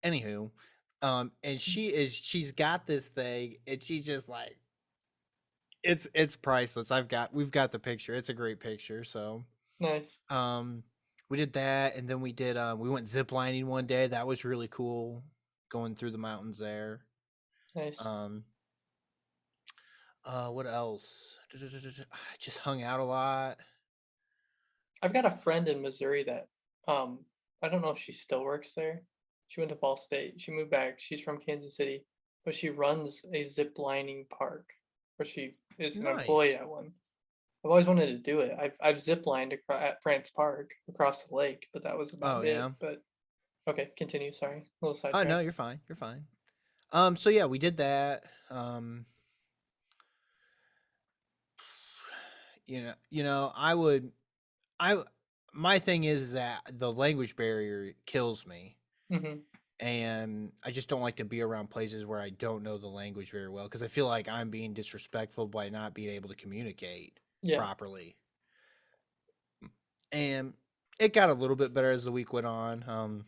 anywho, and she's got this thing, and she's just like, it's priceless. We've got the picture. It's a great picture. So nice. We did that, and then we went ziplining one day. That was really cool, going through the mountains there. Nice. What else? I just hung out a lot. I've got a friend in Missouri that I don't know if she still works there. She went to Ball State. She moved back. She's from Kansas City. but she runs a zip lining park, or she is an employee Nice. at one. I've always wanted to do it. I've zip lined at France Park across the lake, but that was Oh about yeah. it. But okay, continue. Sorry, a little Oh no, sidetrack. you're fine. You're fine. So yeah, we did that. I would, I, my thing is that the language barrier kills me, Hmm. and I just don't like to be around places where I don't know the language very well because I feel like I'm being disrespectful by not being able to communicate Yeah, properly. And it got a little bit better as the week went on.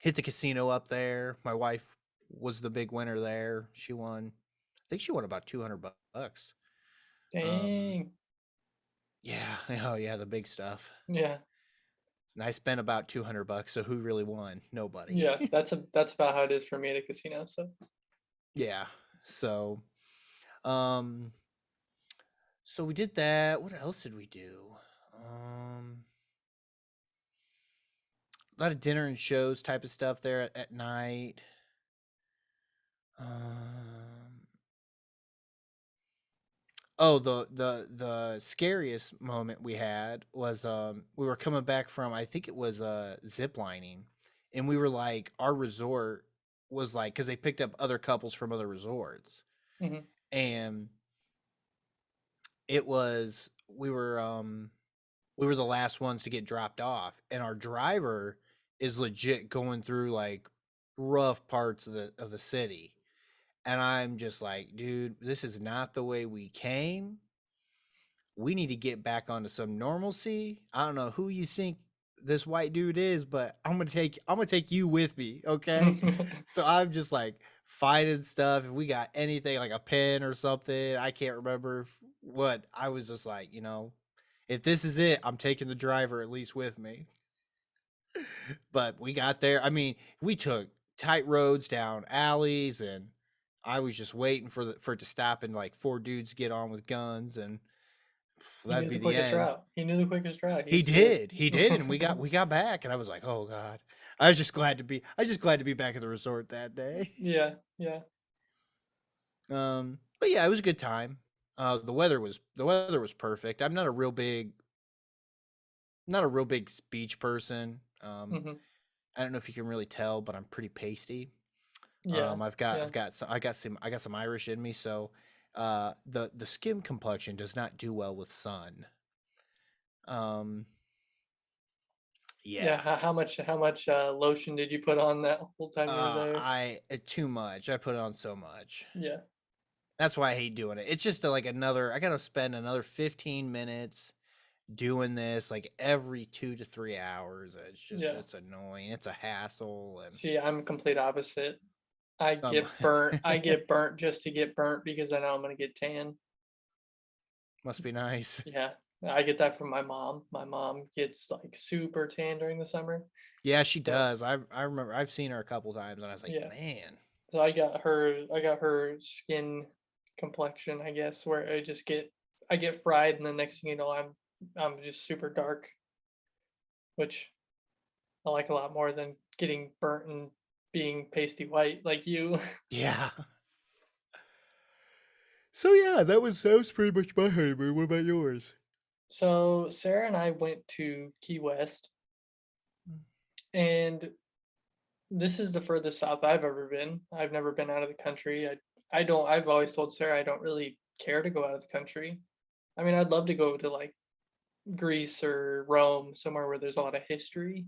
Hit the casino up there. My wife was the big winner there. She won. I think she won about 200 bucks. Um, dang. yeah, oh yeah, the big stuff. Yeah, And I spent about 200 bucks. So who really won? Nobody. yeah. That's about how it is for me at a casino. So Yeah. So, um, so we did that. What else did we do? A lot of dinner and shows type of stuff there at night. Um, Oh, the scariest moment we had was we were coming back from, I think it was zip lining, and we were like, our resort was like, because they picked up other couples from other resorts, hmm. and it was we were the last ones to get dropped off, and our driver is legit going through like rough parts of the city, and I'm just like, dude, this is not the way we came. We need to get back onto some normalcy. I don't know who you think this white dude is, but I'm gonna take you with me, okay? So I'm just like finding stuff. If we got anything like a pen or something, I can't remember what. I was just like, if this is it, I'm taking the driver at least with me. But we got there. I mean, we took tight roads down alleys, and I was just waiting for it to stop and like four dudes get on with guns, and He that'd knew be the the quickest end. route. He knew the quickest route. He He just did did. He did, and we got back, and I was like, "Oh God!" I was just glad to be back at the resort that day. Yeah, yeah, But yeah, it was a good time. The weather was perfect. I'm not a real big speech person. hmm, I don't know if you can really tell, but I'm pretty pasty. yeah, I've got yeah, I've got some I got some Irish in me, so the skin complexion does not do well with sun. Um, yeah. yeah. How much lotion did you put on that whole time you were there? I too much. I put on so much. Yeah, That's why I hate doing it. It's just like another. I gotta spend another 15 minutes doing this like every 2 to 3 hours. yeah. It's annoying. It's a hassle, and See, I'm complete opposite. I um, get burnt. I get burnt just to get burnt because I know I'm gonna get tan. must be nice. Yeah, I get that from my mom. My mom gets like super tan during the summer. Yeah, she So does. I remember I've seen her a couple times, and I was like, yeah, man. so I got her skin complexion, I guess, where I get fried, and the next thing you know, I'm just super dark, which I like a lot more than getting burnt and being pasty white like you. Yeah. So yeah, that was pretty much my honeymoon. What about yours? So Sarah and I went to Key West, and this is the furthest south I've ever been. I've never been out of the country. I don't. I've always told Sarah I don't really care to go out of the country. I mean, I'd love to go to like Greece or Rome, somewhere where there's a lot of history.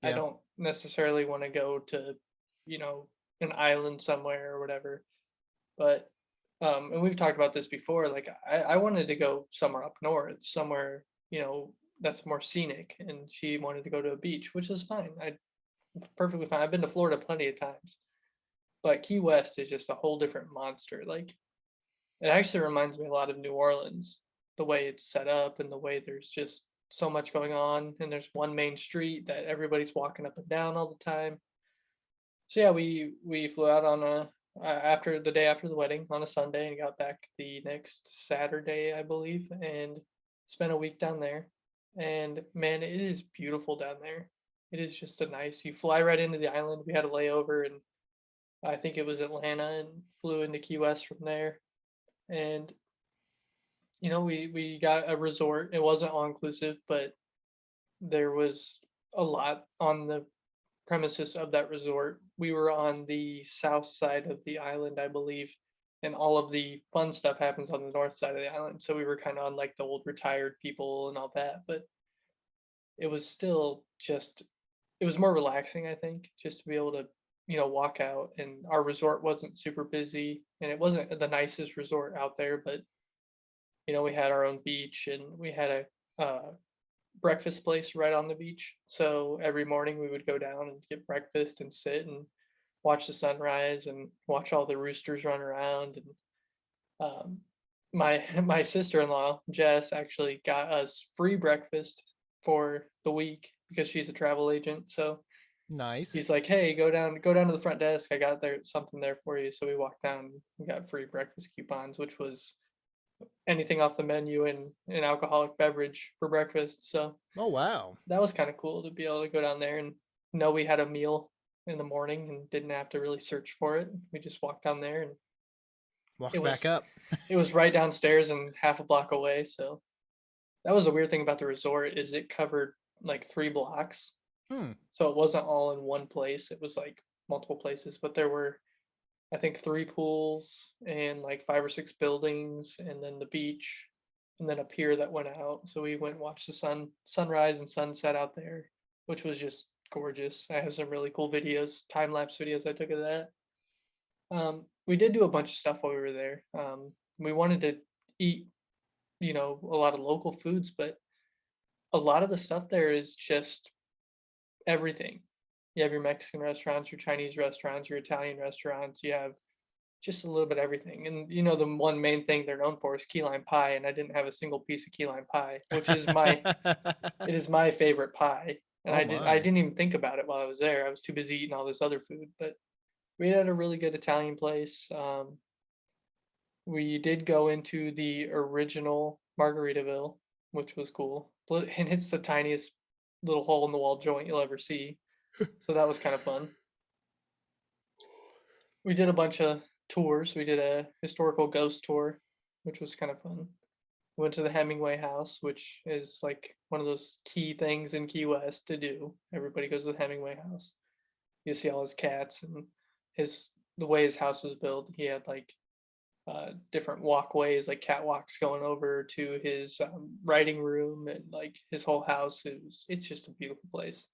I Yeah. don't necessarily want to go to, you know, an island somewhere or whatever. But and we've talked about this before. Like I wanted to go somewhere up north, somewhere that's more scenic, and she wanted to go to a beach, which is fine. I perfectly fine. I've been to Florida plenty of times, but Key West is just a whole different monster. Like it actually reminds me a lot of New Orleans, the way it's set up and the way there's just so much going on, and there's one main street that everybody's walking up and down all the time. So yeah, we flew out on a after the day after the wedding on a Sunday and got back the next Saturday, I believe, and spent a week down there. And man, it is beautiful down there. It is just a nice. You fly right into the island. We had a layover, and I think it was Atlanta, and flew into Key West from there. And we got a resort. It wasn't all inclusive, but there was a lot on the premises of that resort. We were on the south side of the island, I believe, and all of the fun stuff happens on the north side of the island. So we were kind of on like the old retired people and all that, but it was still just it was more relaxing, I think, just to be able to walk out. And our resort wasn't super busy, and it wasn't the nicest resort out there, but we had our own beach, and we had a breakfast place right on the beach. So every morning we would go down and get breakfast and sit and watch the sunrise and watch all the roosters run around. And my sister-in-law Jess actually got us free breakfast for the week because she's a travel agent. So Nice. he's like, "Hey, go down to the front desk. I got there something there for you." So we walked down and got free breakfast coupons, which was anything off the menu and an alcoholic beverage for breakfast. So Oh, wow. that was kind of cool to be able to go down there and know we had a meal in the morning and didn't have to really search for it. We just walked down there, and Walk it back was up. it was right downstairs and half a block away. So that was a weird thing about the resort, is it covered like 3 blocks. So it wasn't all in one place. It was like multiple places, but there were, I think, 3 pools and like 5 or 6 buildings, and then the beach, and then a pier that went out. So we went and watched the sunrise and sunset out there, which was just gorgeous. I have some really cool videos, time lapse videos I took of that. We did do a bunch of stuff while we were there. We wanted to eat, a lot of local foods, but a lot of the stuff there is just everything. You have your Mexican restaurants, your Chinese restaurants, your Italian restaurants. You have just a little bit of everything. And the one main thing they're known for is key lime pie, and I didn't have a single piece of key lime pie, which is it is my favorite pie. And I didn't even think about it while I was there. I was too busy eating all this other food. But we had a really good Italian place. We did go into the original Margaritaville, which was cool. And it's the tiniest little hole in the wall joint you'll ever see. So that was kind of fun. We did a bunch of tours. We did a historical ghost tour, which was kind of fun. We went to the Hemingway house, which is like one of those key things in Key West to do. Everybody goes to the Hemingway house. You see all his cats and the way his house was built. He had like different walkways, like catwalks going over to his writing room, and like his whole house. It's just a beautiful place.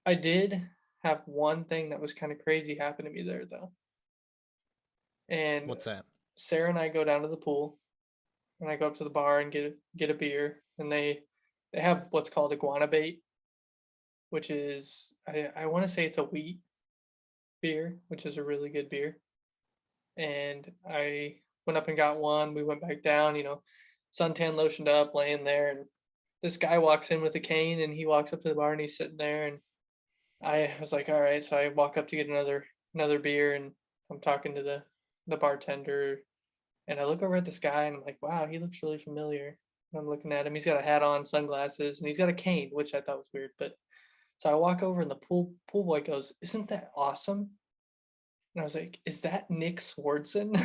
I did have one thing that was kind of crazy happen to me there, though. And What's that? Sarah and I go down to the pool, and I go up to the bar and get a beer, and they have what's called iguana bait, which is I want to say it's a wheat beer, which is a really good beer. And I went up and got one. We went back down, suntan lotioned up, laying there, and this guy walks in with a cane, and he walks up to the bar, and he's sitting there, and I was like, all right. So I walk up to get another beer, and I'm talking to the bartender, and I look over at this guy, and I'm like, wow, he looks really familiar. And I'm looking at him. He's got a hat on, sunglasses, and he's got a cane, which I thought was weird. But so I walk over, and the pool boy goes, "Isn't that awesome?" And I was like, "Is that Nick Swardson?"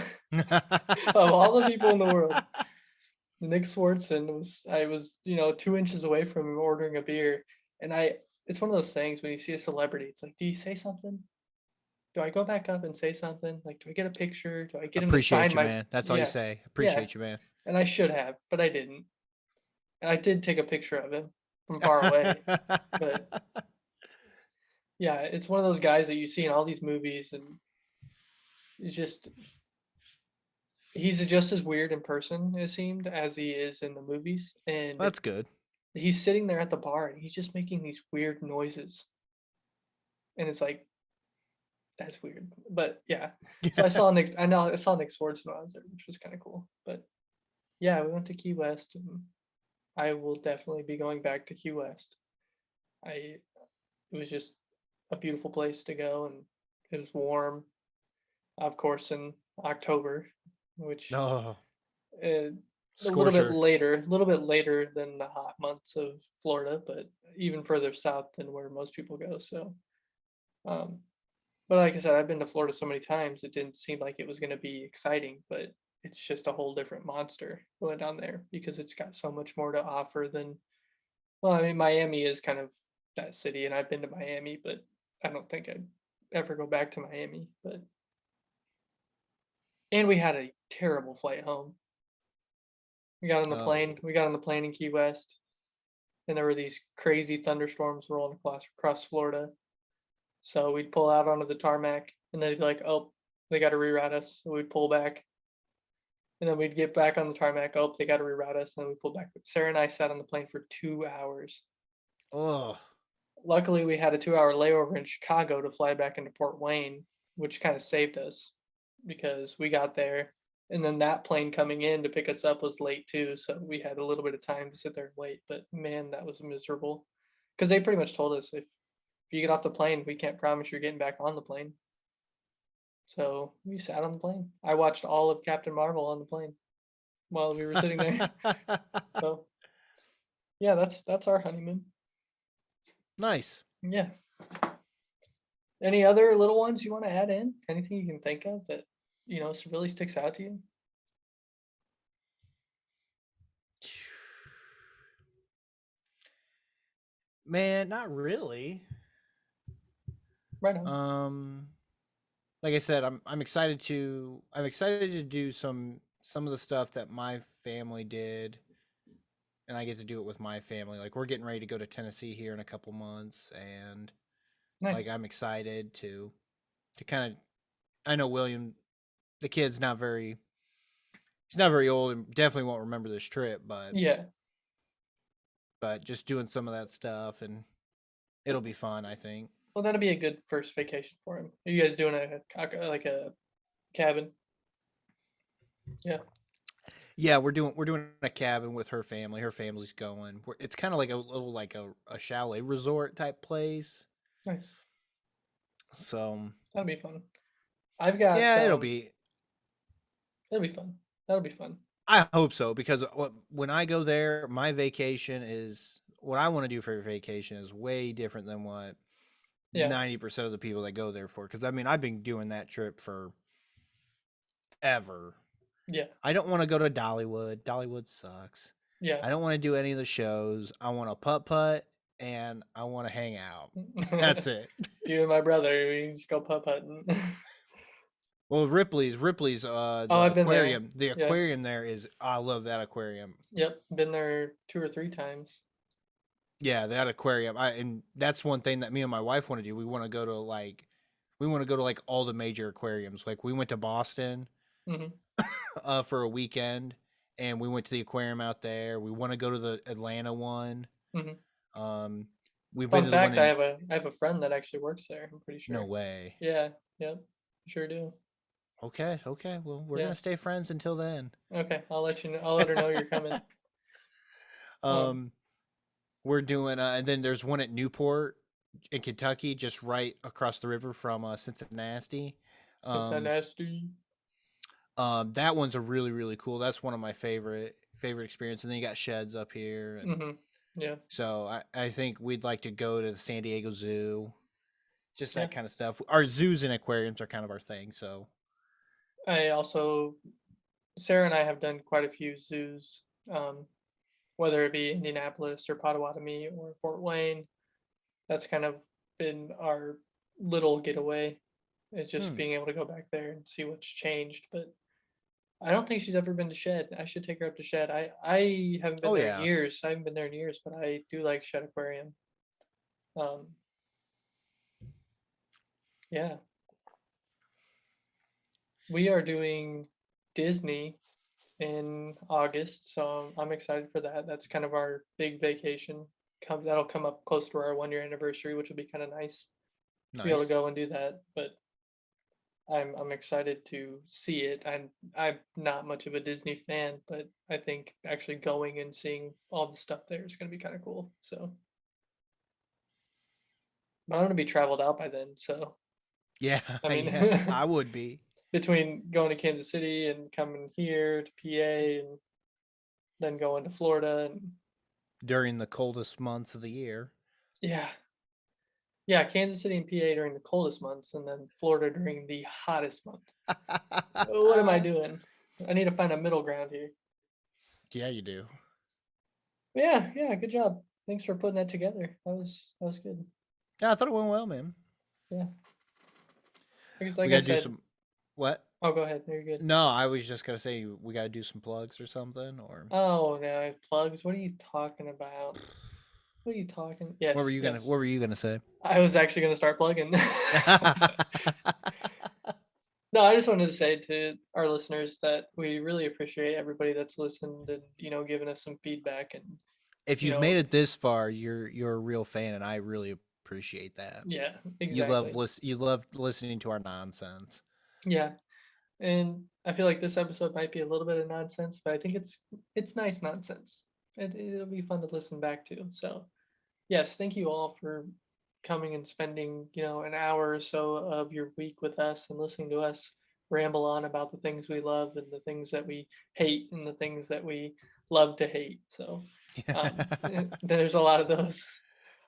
Of all the people in the world, Nick Swardson I was 2 inches away from him ordering a beer, and it's one of those things when you see a celebrity, it's like, do you say something? Do I go back up and say something? Like, do I get a picture? Do I get him to sign Appreciate you, man. That's all you say. Appreciate you, man. And I should have, but I didn't. And I did take a picture of him from far away. But yeah, it's one of those guys that you see in all these movies, and he's just as weird in person, it seemed, as he is in the movies. And That's good. He's sitting there at the bar, and he's just making these weird noises. And it's like, that's weird. But yeah. So I saw Nick Swardson when I was there, which was kind of cool. But yeah, we went to Key West, and I will definitely be going back to Key West. It was just a beautiful place to go, and it was warm, of course, in October, which a little bit later than the hot months of Florida, but even further south than where most people go. So But like I said, I've been to Florida so many times, it didn't seem like it was going to be exciting, but it's just a whole different monster going down there because it's got so much more to offer than, well, I mean, Miami is kind of that city, and I've been to Miami, but I don't think I'd ever go back to Miami. But and we had a terrible flight home. We got on the Oh. plane. We got on the plane in Key West, and there were these crazy thunderstorms rolling across Florida. So we'd pull out onto the tarmac, and they'd be like, "Oh, they got to reroute us." So we'd pull back, and then we'd get back on the tarmac. Oh, they got to reroute us, and then we pull back. Sarah and I sat on the plane for 2 hours. Oh. Luckily, we had a 2-hour layover in Chicago to fly back into Port Wayne, which kind of saved us because we got there, and then that plane coming in to pick us up was late too, so we had a little bit of time to sit there and wait. But man, that was miserable because they pretty much told us if you get off the plane, we can't promise you're getting back on the plane. So we sat on the plane. I watched all of Captain Marvel on the plane while we were sitting there. So yeah, that's our honeymoon. Nice. Yeah. Any other little ones you want to add in? Anything you can think of that really sticks out to you? Man, not really. Right on. Like I said, I'm excited to do some of the stuff that my family did, and I get to do it with my family. Like we're getting ready to go to Tennessee here in a couple months, and like Nice. I'm excited to kind of. I know William, the kid's not very. He's not very old and definitely won't remember this trip, Yeah. but just doing some of that stuff and it'll be fun, I think. Well, that'll be a good first vacation for him. Are you guys doing like a cabin? Yeah. Yeah, we're doing a cabin with her family. Her family's going. It's kind of like a little like a chalet resort type place. Nice. So That'll be fun. I've got yeah, it'll be fun. That'll be fun. I hope so because when I go there, my vacation is what I want to do for a vacation is way different than what Yeah. 90% of the people that go there for. Because I mean, I've been doing that trip for ever. Yeah. I don't want to go to Dollywood. Dollywood sucks. Yeah. I don't want to do any of the shows. I want to putt and I want to hang out. That's it. You and my brother, we can just go putt putting. Well, Ripley's Oh, the I've been there. aquarium. The Yeah. aquarium there is I love that aquarium. Yep, been there 2 or 3 times. Yeah, that aquarium. And that's one thing that me and my wife want to do. We want to go to like all the major aquariums. Like we went to Boston for a weekend and we went to the aquarium out there. We want to go to the Atlanta one. We've been Fun to the fact, one in, I have a friend that actually works there, I'm pretty sure. no way. Yeah, yep. Sure do. Okay. Well, we're Yeah. gonna stay friends until then. Okay, I'll let you know. I'll let her know you're coming. We're doing, and then there's one at Newport in Kentucky, just right across the river from Cincinnati. Cincinnati. That one's a really really cool. That's one of my favorite experience. And then you got sheds up here. And Yeah. So I think we'd like to go to the San Diego Zoo, just that kind of stuff. Our zoos and aquariums are kind of our thing. So Sarah and I have done quite a few zoos, whether it be Indianapolis or Potawatomi or Fort Wayne. That's kind of been our little getaway. It's just being able to go back there and see what's changed. But I don't think she's ever been to Shed. I should take her up to Shed. I haven't been there in years. I haven't been there in years, but I do like Shed Aquarium. Yeah. We are doing Disney in August, so I'm excited for that. That's kind of our big vacation. That'll come up close to our 1-year anniversary, which will be kind of nice to be able to go and do that. But I'm excited to see it. I'm not much of a Disney fan, but I think actually going and seeing all the stuff there is going to be kind of cool. So, but I'm going to be traveled out by then. So, yeah, I mean, yeah, I would be between going to Kansas City and coming here to PA and then going to Florida and during the coldest months of the year. yeah. Yeah, Kansas City and PA during the coldest months, and then Florida during the hottest month. What am I doing? I need to find a middle ground here. Yeah, you do. But yeah, good job. Thanks for putting that together. That was good. Yeah, I thought it went well, man. Yeah. Because We like I gotta do said, some what? oh, go ahead. You're good. No, I was just gonna say we gotta do some plugs or something, or Oh no, plugs. What are you talking about? What are you talking? what were Yes, you gonna yes. what were you gonna say? I was actually gonna start plugging. No, I just wanted to say to our listeners that we really appreciate everybody that's listened and giving us some feedback and If you you've know made it this far, you're a real fan, and I really appreciate that. yeah, You exactly. you love listening to our nonsense. Yeah. And I feel like this episode might be a little bit of nonsense, but I think it's nice nonsense. It'll be fun to listen back to. So yes, thank you all for coming and spending, an hour or so of your week with us and listening to us ramble on about the things we love and the things that we hate and the things that we love to hate. So there's a lot of those.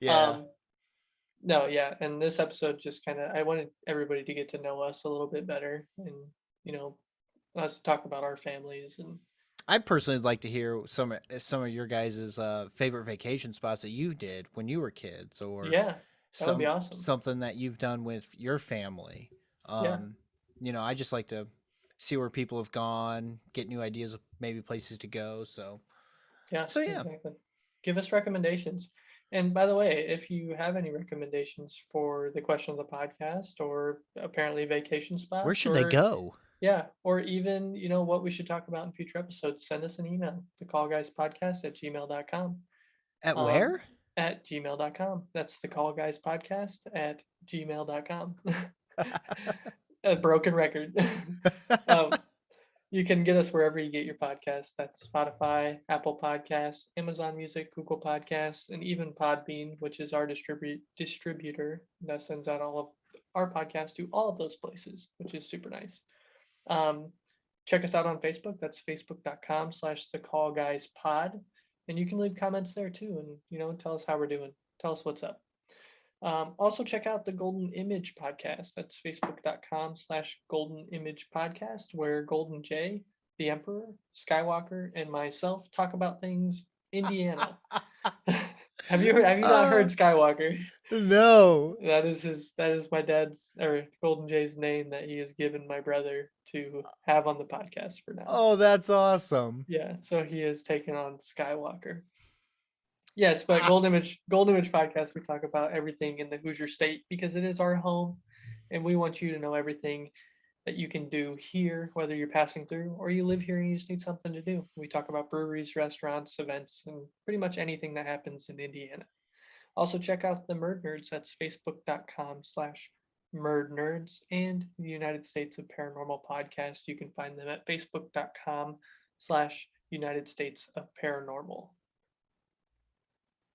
Yeah. Um, no, yeah, and this episode just kind of I wanted everybody to get to know us a little bit better and you know us talk about our families and I'd personally like to hear some of your guys' favorite vacation spots that you did when you were kids, or yeah, that would be awesome. something that you've done with your family. Yeah. I just like to see where people have gone, get new ideas of maybe places to go. Yeah, So yeah. exactly. Give us recommendations. And by the way, if you have any recommendations for the question of the podcast or apparently vacation Where spots should they go? yeah, or even, what we should talk about in future episodes, send us an email, thecallguyspodcast@gmail.com. At Um, where? at gmail.com. That's thecallguyspodcast@gmail.com. A broken record. um, You can get us wherever you get your podcasts. That's Spotify, Apple Podcasts, Amazon Music, Google Podcasts, and even Podbean, which is our distributor that sends out all of our podcasts to all of those places, which is super nice. Check us out on Facebook. That's facebook.com/thecallguyspod. And you can leave comments there too and, tell us how we're doing. Tell us what's up. Also check out the Golden Image podcast. That's facebook.com/Golden Image Podcast, where Golden J, the Emperor, Skywalker, and myself talk about things Indiana. Have you not heard Skywalker? No. That is my dad's or Golden J's name that he has given my brother to have on the podcast for now. Oh, that's awesome. Yeah, so he has taken on Skywalker. Yes, but Golden Image Podcast, we talk about everything in the Hoosier State because it is our home, and we want you to know everything that you can do here, whether you're passing through or you live here and you just need something to do. We talk about breweries, restaurants, events, and pretty much anything that happens in Indiana. Also, check out the Murd Nerds. That's facebook.com/Murd Nerds and the United States of Paranormal Podcast. You can find them at facebook.com/United States of Paranormal.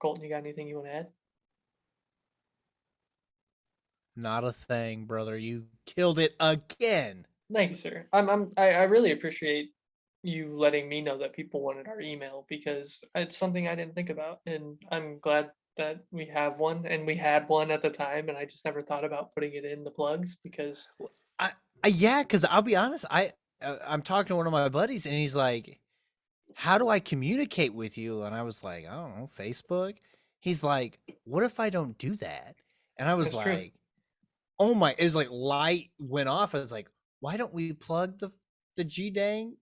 Colton, you got anything you want to add? Not a thing, brother. You killed it again. Thank you, sir. I really appreciate you letting me know that people wanted our email because it's something I didn't think about, and I'm glad that we have one, and we had one at the time, and I just never thought about putting it in the plugs because because I'll be honest, I'm talking to one of my buddies, and he's like, how do I communicate with you? And I was like, I don't know, Facebook. He's like, what if I don't do that? And I was That's true. like, oh my, it was like light went off. I was like, why don't we plug the G dang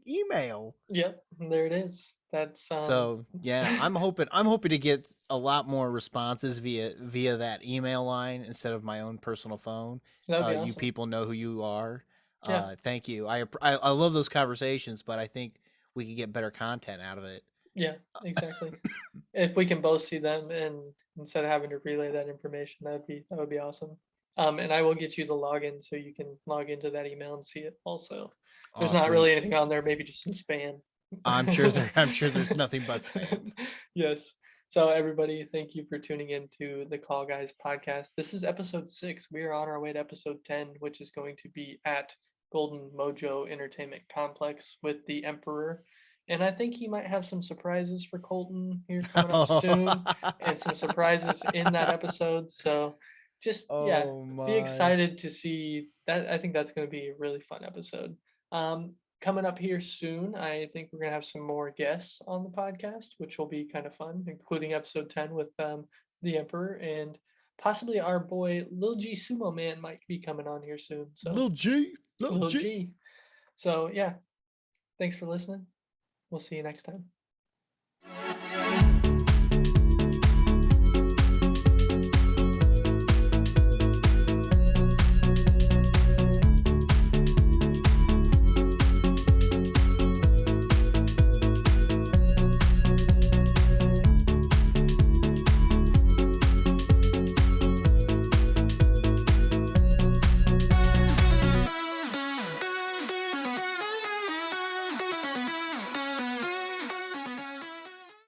email? Yep, there it is. That's So yeah, I'm hoping to get a lot more responses via that email line instead of my own personal phone. That'd be You awesome. people know who you are. Yeah. Thank you. I love those conversations, but I think we could get better content out of it. Yeah, exactly. If we can both see them and instead of having to relay that information, that would be awesome. And I will get you the login so you can log into that email and see it also. There's not really anything on there, maybe just some spam. I'm sure there's nothing but spam. Yes. So everybody, thank you for tuning in to the Call Guys podcast. This is episode 6. We are on our way to episode 10, which is going to be at Golden Mojo Entertainment Complex with the Emperor And I think he might have some surprises for Colton here coming up soon, and some surprises in that episode. So just Oh be my. excited to see that. I think that's going to be a really fun episode. Coming up here soon, I think we're going to have some more guests on the podcast, which will be kind of fun, including episode 10 with the Emperor, and possibly our boy Lil G Sumo Man might be coming on here soon. So Lil G. Lil G. So yeah, thanks for listening. We'll see you next time.